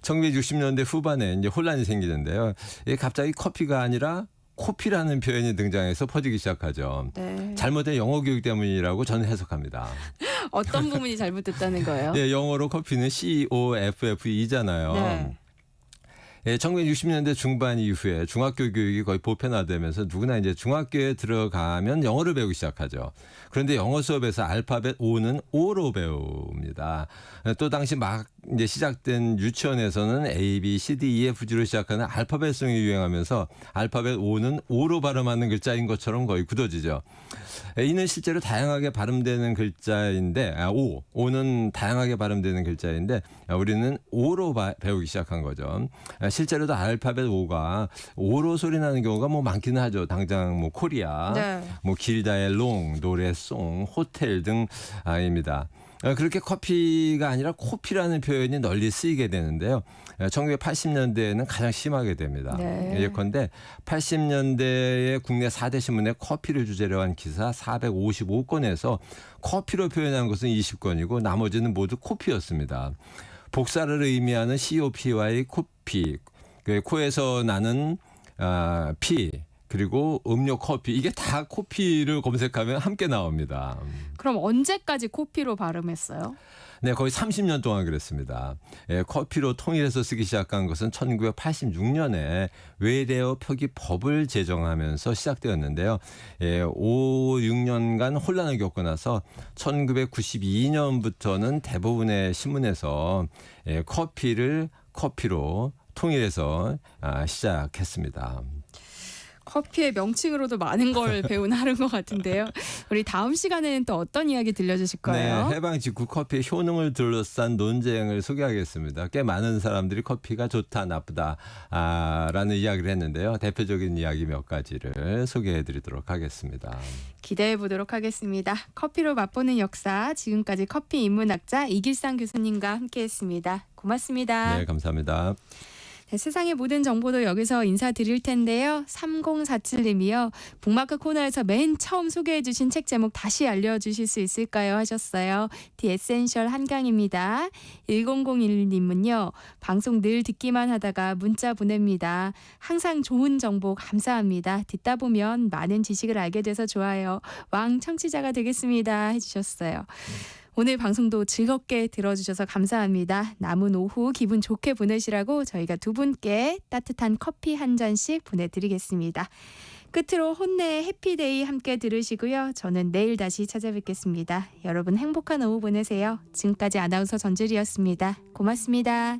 Speaker 13: 1960년대 후반에 이제 혼란이 생기는데요. 갑자기 커피가 아니라 코피라는 표현이 등장해서 퍼지기 시작하죠.
Speaker 1: 네.
Speaker 13: 잘못된 영어 교육 때문이라고 저는 해석합니다.
Speaker 1: 어떤 부분이 잘못됐다는 거예요?
Speaker 13: 네, 영어로 커피는 COFFE잖아요.
Speaker 1: 네.
Speaker 13: 1960년대 중반 이후에 중학교 교육이 거의 보편화되면서 누구나 이제 중학교에 들어가면 영어를 배우기 시작하죠. 그런데 영어 수업에서 알파벳 O는 O로 배웁니다. 또 당시 막 이제 시작된 유치원에서는 A, B, C, D, E, F, G로 시작하는 알파벳송이 유행하면서 알파벳 O는 O로 발음하는 글자인 것처럼 거의 굳어지죠. 이는 실제로 다양하게 발음되는 글자인데 O는 다양하게 발음되는 글자인데 우리는 O로 배우기 시작한 거죠. 실제로도 알파벳 O가 O로 소리 나는 경우가 많기는 하죠. 당장 코리아,
Speaker 1: 네.
Speaker 13: 길다의 롱, 노래, 송, 호텔 등 아닙니다. 그렇게 커피가 아니라 코피라는 표현이 널리 쓰이게 되는데요. 1980년대에는 가장 심하게 됩니다.
Speaker 1: 네.
Speaker 13: 예컨대 80년대에 국내 4대 신문에 커피를 주제로 한 기사 455건에서 커피로 표현한 것은 20건이고 나머지는 모두 코피였습니다. 복사를 의미하는 COP와의 코피, 코에서 나는 피, 그리고 음료 커피, 이게 다 코피를 검색하면 함께 나옵니다.
Speaker 1: 그럼 언제까지 코피로 발음했어요?
Speaker 13: 네, 거의 30년 동안 그랬습니다. 커피로 통일해서 쓰기 시작한 것은 1986년에 외래어 표기법을 제정하면서 시작되었는데요. 5, 6년간 혼란을 겪고 나서 1992년부터는 대부분의 신문에서 커피를 커피로 통일해서 시작했습니다.
Speaker 1: 커피의 명칭으로도 많은 걸 배운 하루인 것 같은데요. 우리 다음 시간에는 또 어떤 이야기 들려주실 거예요?
Speaker 13: 네, 해방 직후 커피의 효능을 둘러싼 논쟁을 소개하겠습니다. 꽤 많은 사람들이 커피가 좋다, 나쁘다 라는 이야기를 했는데요. 대표적인 이야기 몇 가지를 소개해드리도록 하겠습니다.
Speaker 1: 기대해 보도록 하겠습니다. 커피로 맛보는 역사, 지금까지 커피 인문학자 이길상 교수님과 함께했습니다. 고맙습니다.
Speaker 13: 네, 감사합니다.
Speaker 1: 네, 세상의 모든 정보도 여기서 인사드릴 텐데요. 3047님이요. 북마크 코너에서 맨 처음 소개해 주신 책 제목 다시 알려주실 수 있을까요? 하셨어요. 디 에센셜 한강입니다. 1001님은요. 방송 늘 듣기만 하다가 문자 보냅니다. 항상 좋은 정보 감사합니다. 듣다 보면 많은 지식을 알게 돼서 좋아요. 왕 청취자가 되겠습니다. 해주셨어요. 오늘 방송도 즐겁게 들어주셔서 감사합니다. 남은 오후 기분 좋게 보내시라고 저희가 두 분께 따뜻한 커피 한 잔씩 보내드리겠습니다. 끝으로 혼내의 해피데이 함께 들으시고요. 저는 내일 다시 찾아뵙겠습니다. 여러분 행복한 오후 보내세요. 지금까지 아나운서 전주리였습니다. 고맙습니다.